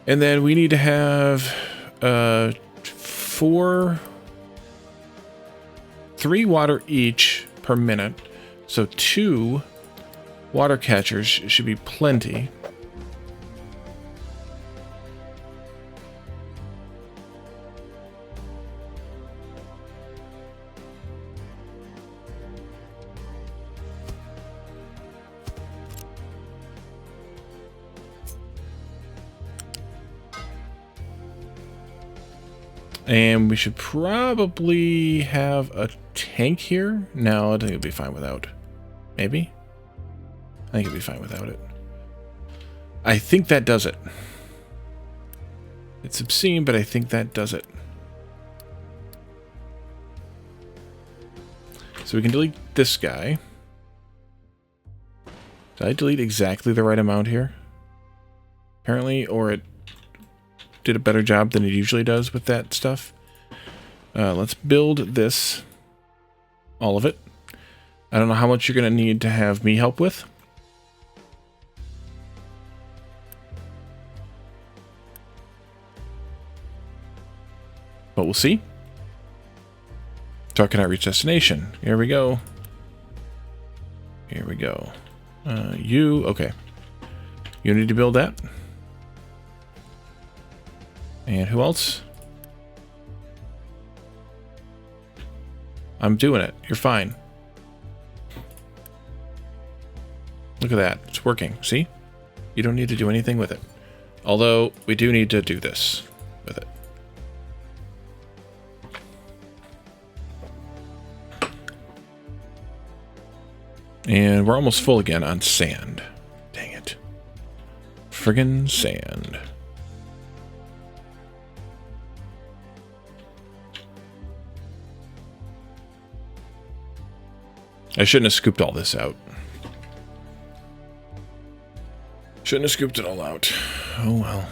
And then we need to have 3 water each per minute. So 2 water catchers should be plenty. And we should probably have a tank here. No, I think it'll be fine without. Maybe? I think it'll be fine without it. I think that does it. It's obscene, but I think that does it. So we can delete this guy. Did I delete exactly the right amount here? Apparently, or it did a better job than it usually does with that stuff. Let's build this. All of it. I don't know how much you're going to need to have me help with. But we'll see. Talk cannot reach destination. Here we go. Here we go. Okay. You need to build that. And who else? I'm doing it. You're fine. Look at that. It's working. See? You don't need to do anything with it. Although, we do need to do this with it. And we're almost full again on sand. Dang it. Friggin' sand. I shouldn't have scooped all this out. Shouldn't have scooped it all out. Oh well.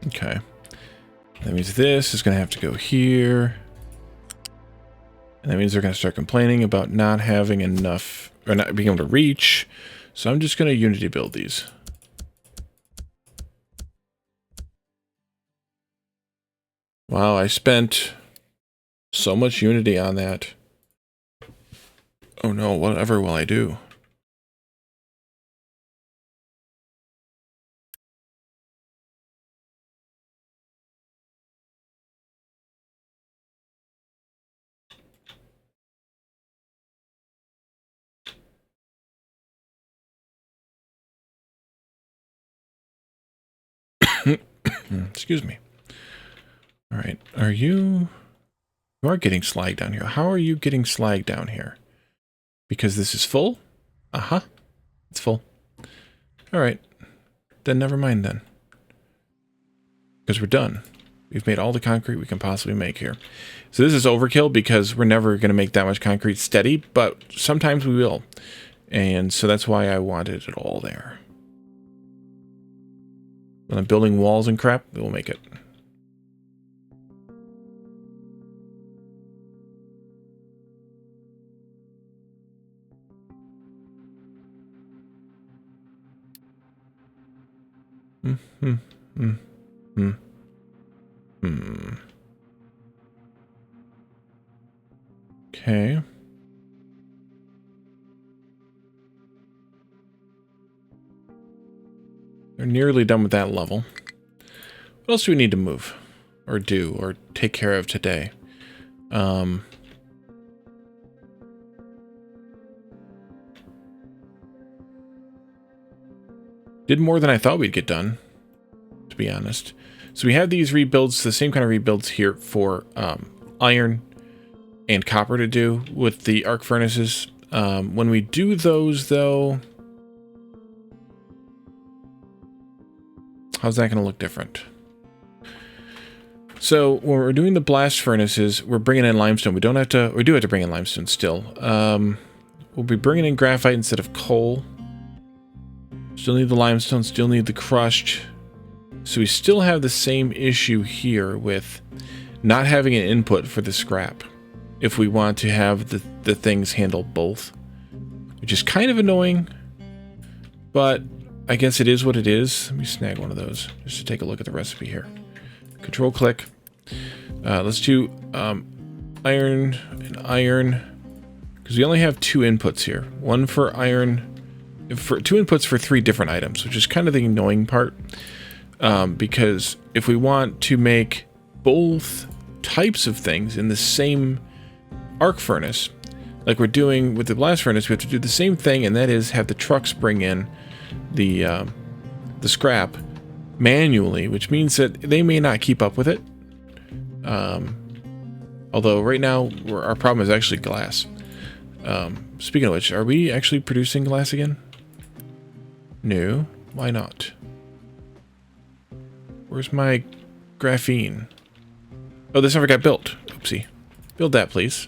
Okay. That means this is going to have to go here. And that means they're going to start complaining about not having enough, or not being able to reach. So I'm just going to Unity build these. Wow, I spent so much Unity on that. Oh no, whatever will I do? Excuse me. All right, you are getting slag down here. How are you getting slag down here? Because this is full? Uh-huh. It's full. All right. Then never mind then. Because we're done. We've made all the concrete we can possibly make here. So this is overkill because we're never going to make that much concrete steady, but sometimes we will. And so that's why I wanted it all there. When I'm building walls and crap, we'll make it. Hmm. Hmm. Hmm. Hmm. Okay. They're nearly done with that level. What else do we need to move? Or do? Or take care of today? Did more than I thought we'd get done, to be honest. So we have these rebuilds, the same kind of rebuilds here for iron and copper to do with the arc furnaces. When we do those, though, how's that going to look different? So when we're doing the blast furnaces, we're bringing in limestone. We don't have to, we do have to bring in limestone still. We'll be bringing in graphite instead of coal. Still need the limestone, still need the crushed. So we still have the same issue here with not having an input for the scrap. If we want to have the things handle both. Which is kind of annoying. But I guess it is what it is. Let me snag one of those just to take a look at the recipe here. Control click. Let's do iron and iron. Because we only have 2 inputs here. One for iron. For 2 inputs for 3 different items, which is kind of the annoying part. Because if we want to make both types of things in the same arc furnace, like we're doing with the blast furnace, we have to do the same thing, and that is have the trucks bring in the scrap manually, which means that they may not keep up with it. Although right now our problem is actually glass. Speaking of which, are we actually producing glass again? No, why not? Where's my graphene? Oh, this never got built. Oopsie. Build that, please.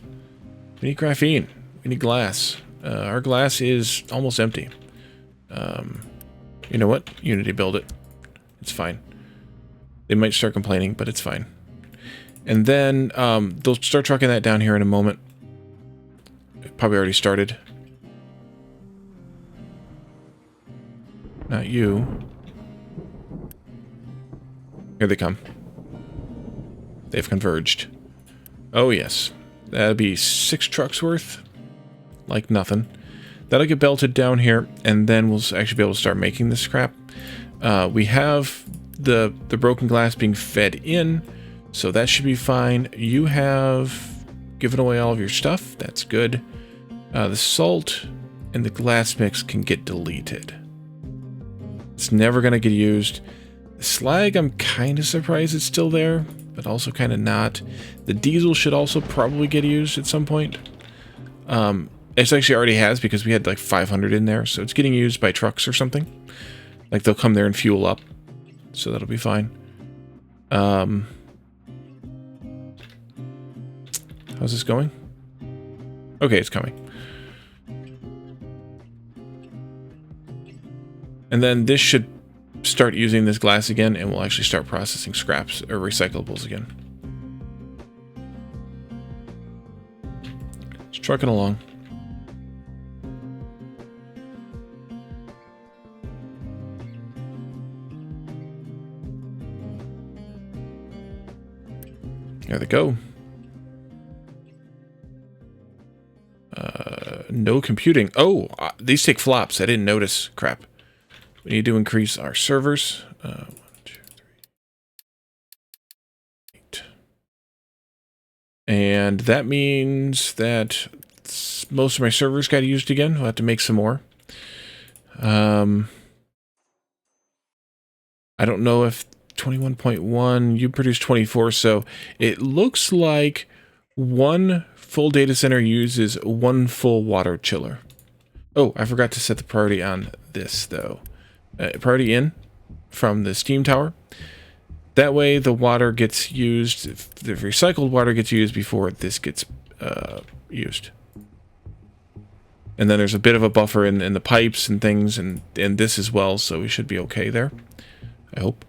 We need graphene. We need glass. Our glass is almost empty. You know what? Unity, build it. It's fine. They might start complaining, but it's fine. And then they'll start trucking that down here in a moment. It probably already started. Not you. Here they come. They've converged. Oh, yes. That'll be 6 trucks worth. Like nothing. That'll get belted down here, and then we'll actually be able to start making this scrap. We have the broken glass being fed in, so that should be fine. You have given away all of your stuff. That's good. The salt and the glass mix can get deleted. It's never going to get used. The slag, I'm kind of surprised it's still there, but also kind of not. The diesel should also probably get used at some point. It actually already has, because we had like 500 in there, so it's getting used by trucks or something. Like they'll come there and fuel up, so that'll be fine. How's this going? Okay, it's coming. And then this should start using this glass again, and we'll actually start processing scraps or recyclables again. Just trucking along. There they go. No computing. Oh, these take flops. I didn't notice. Crap. We need to increase our servers. 1, 2, 3, 8. And that means that most of my servers got used again. We'll have to make some more. I don't know if 21.1, you produce 24, so it looks like one full data center uses 1 full water chiller. Oh, I forgot to set the priority on this, though. Priority in from the steam tower. That way the water gets used, the recycled water gets used before this gets used. And then there's a bit of a buffer in the pipes and things, and this as well, so we should be okay there. I hope.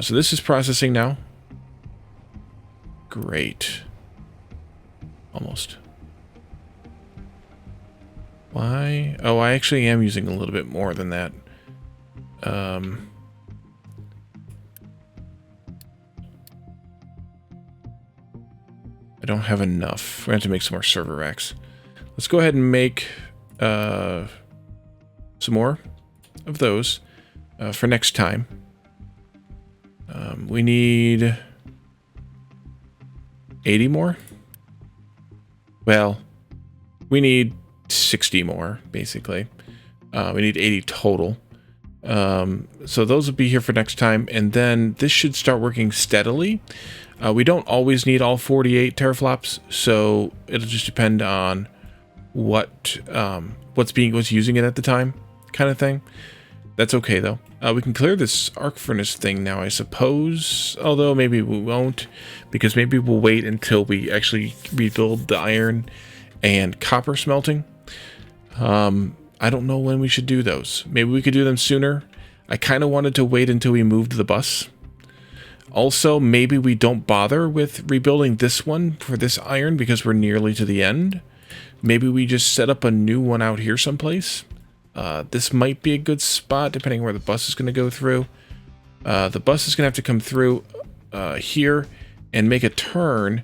So this is processing now. Great. Almost. Why? Oh, I actually am using a little bit more than that. I don't have enough. We're going to have to make some more server racks. Let's go ahead and make some more of those for next time. We need 80 more. Well, we need 60 more, basically. We need 80 total. So those will be here for next time, and then this should start working steadily. We don't always need all 48 teraflops, so it'll just depend on what's using it at the time, kind of thing. That's okay though. We can clear this arc furnace thing now, I suppose, although maybe we won't, because maybe we'll wait until we actually rebuild the iron and copper smelting. I don't know when we should do those. Maybe we could do them sooner. I kind of wanted to wait until we moved the bus. Also, maybe we don't bother with rebuilding this one for this iron because we're nearly to the end. Maybe we just set up a new one out here someplace. This might be a good spot depending on where the bus is going to go through. The bus is going to have to come through here and make a turn.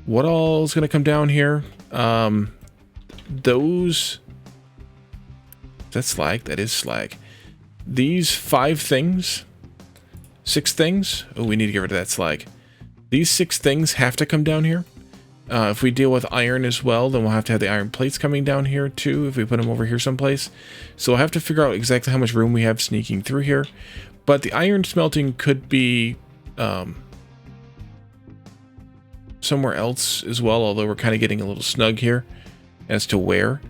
What all is going to come down here? That's slag. That is slag. These 5 things, 6 things. Oh, we need to get rid of that slag. These 6 things have to come down here. If we deal with iron as well, then we'll have to have the iron plates coming down here too, if we put them over here someplace. So we'll have to figure out exactly how much room we have sneaking through here. But the iron smelting could be somewhere else as well, although we're kind of getting a little snug here as to where.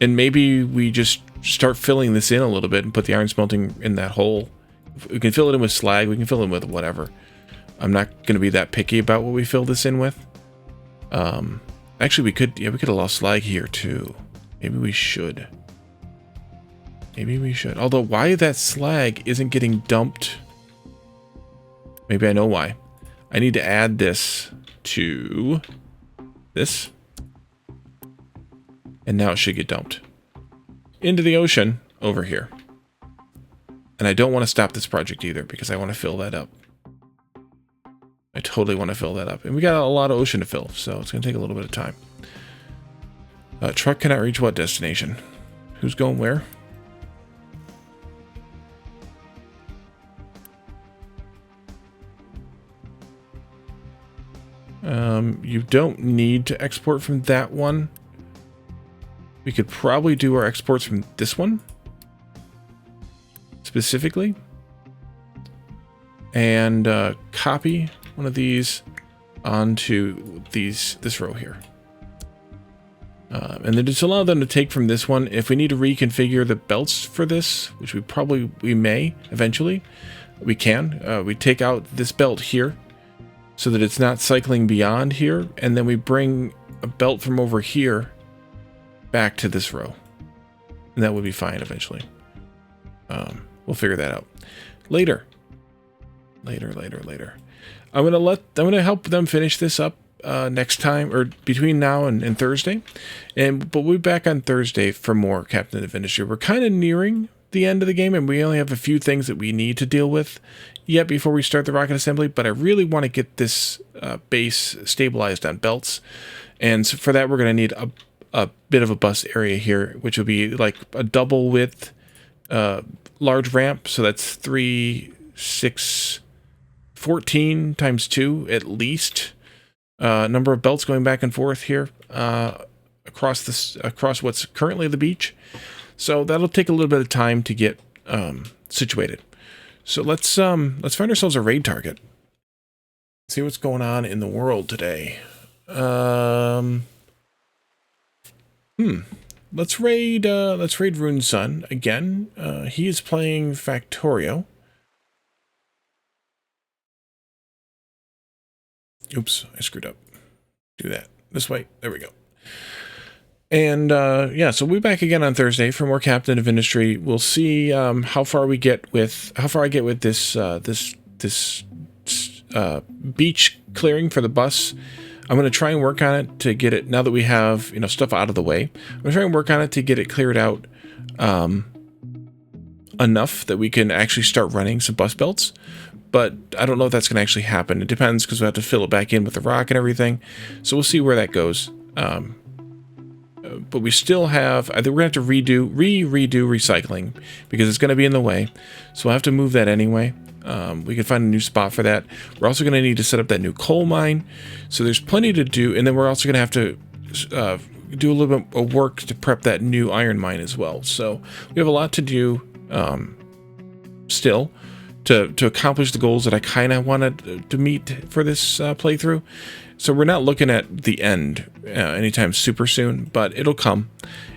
And maybe we just start filling this in a little bit and put the iron smelting in that hole. We can fill it in with slag, we can fill it in with whatever. I'm not going to be that picky about what we fill this in with. Actually, we could allow slag here too. Maybe we should. Maybe we should. Although, why that slag isn't getting dumped? Maybe I know why. I need to add this to this. And now it should get dumped into the ocean over here. And I don't want to stop this project either because I want to fill that up. I totally want to fill that up. And we got a lot of ocean to fill, so it's going to take a little bit of time. Truck cannot reach what destination? Who's going where? You don't need to export from that one. We could probably do our exports from this one specifically and copy one of these onto this row here. And then just allow them to take from this one. If we need to reconfigure the belts for this, which we may eventually, we can. We take out this belt here so that it's not cycling beyond here, and then we bring a belt from over here back to this row, and that would be fine eventually. We'll figure that out later. I'm gonna help them finish this up next time, or between now and Thursday, but we'll be back on Thursday for more Captain of Industry. We're kind of nearing the end of the game, and we only have a few things that we need to deal with yet before we start the rocket assembly, but I really want to get this base stabilized on belts, and so for that we're going to need a bit of a bus area here, which will be like a double width large ramp, so that's 3, 6, 14 times 2 at least number of belts going back and forth here across what's currently the beach. So that'll take a little bit of time to get situated. So let's find ourselves a raid target. See what's going on in the world today. Let's raid Rune Sun again. He is playing Factorio. Oops, I screwed up. Do that this way. There we go. And yeah, so we'll be back again on Thursday for more Captain of Industry. We'll see how far I get with this beach clearing for the bus. I'm going to try and work on it to get it, now that we have stuff out of the way. I'm going to try and work on it to get it cleared out enough that we can actually start running some bus belts. but I don't know if that's going to actually happen. It depends, because we have to fill it back in with the rock and everything. So we'll see where that goes. But we still have, I think we're going to have to redo recycling, because it's going to be in the way. So we'll have to move that anyway. We can find a new spot for that. We're also going to need to set up that new coal mine. So there's plenty to do. And then we're also going to have to do a little bit of work to prep that new iron mine as well. So we have a lot to do still to accomplish the goals that I kind of wanted to meet for this playthrough. So we're not looking at the end anytime super soon, but it'll come.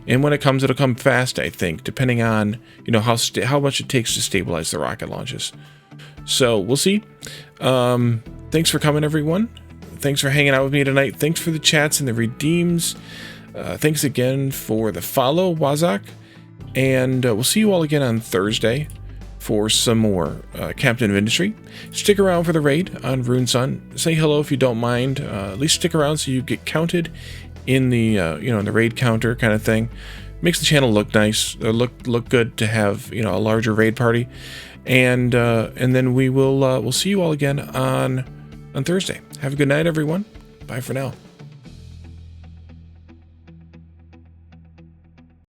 And when it comes, it'll come fast, I think, depending on, you know, how much it takes to stabilize the rocket launches. So we'll see. Thanks for coming, everyone. Thanks for hanging out with me tonight. Thanks for the chats and the redeems. Thanks again for the follow, Wazak. And we'll see you all again on Thursday for some more Captain of Industry. Stick around for the raid on Rune Sun. Say hello if you don't mind. At least stick around so you get counted in the in the raid counter kind of thing. Makes the channel look nice, look good to have, you know, a larger raid party. And then we'll see you all again on Thursday. Have a good night, everyone. Bye for now.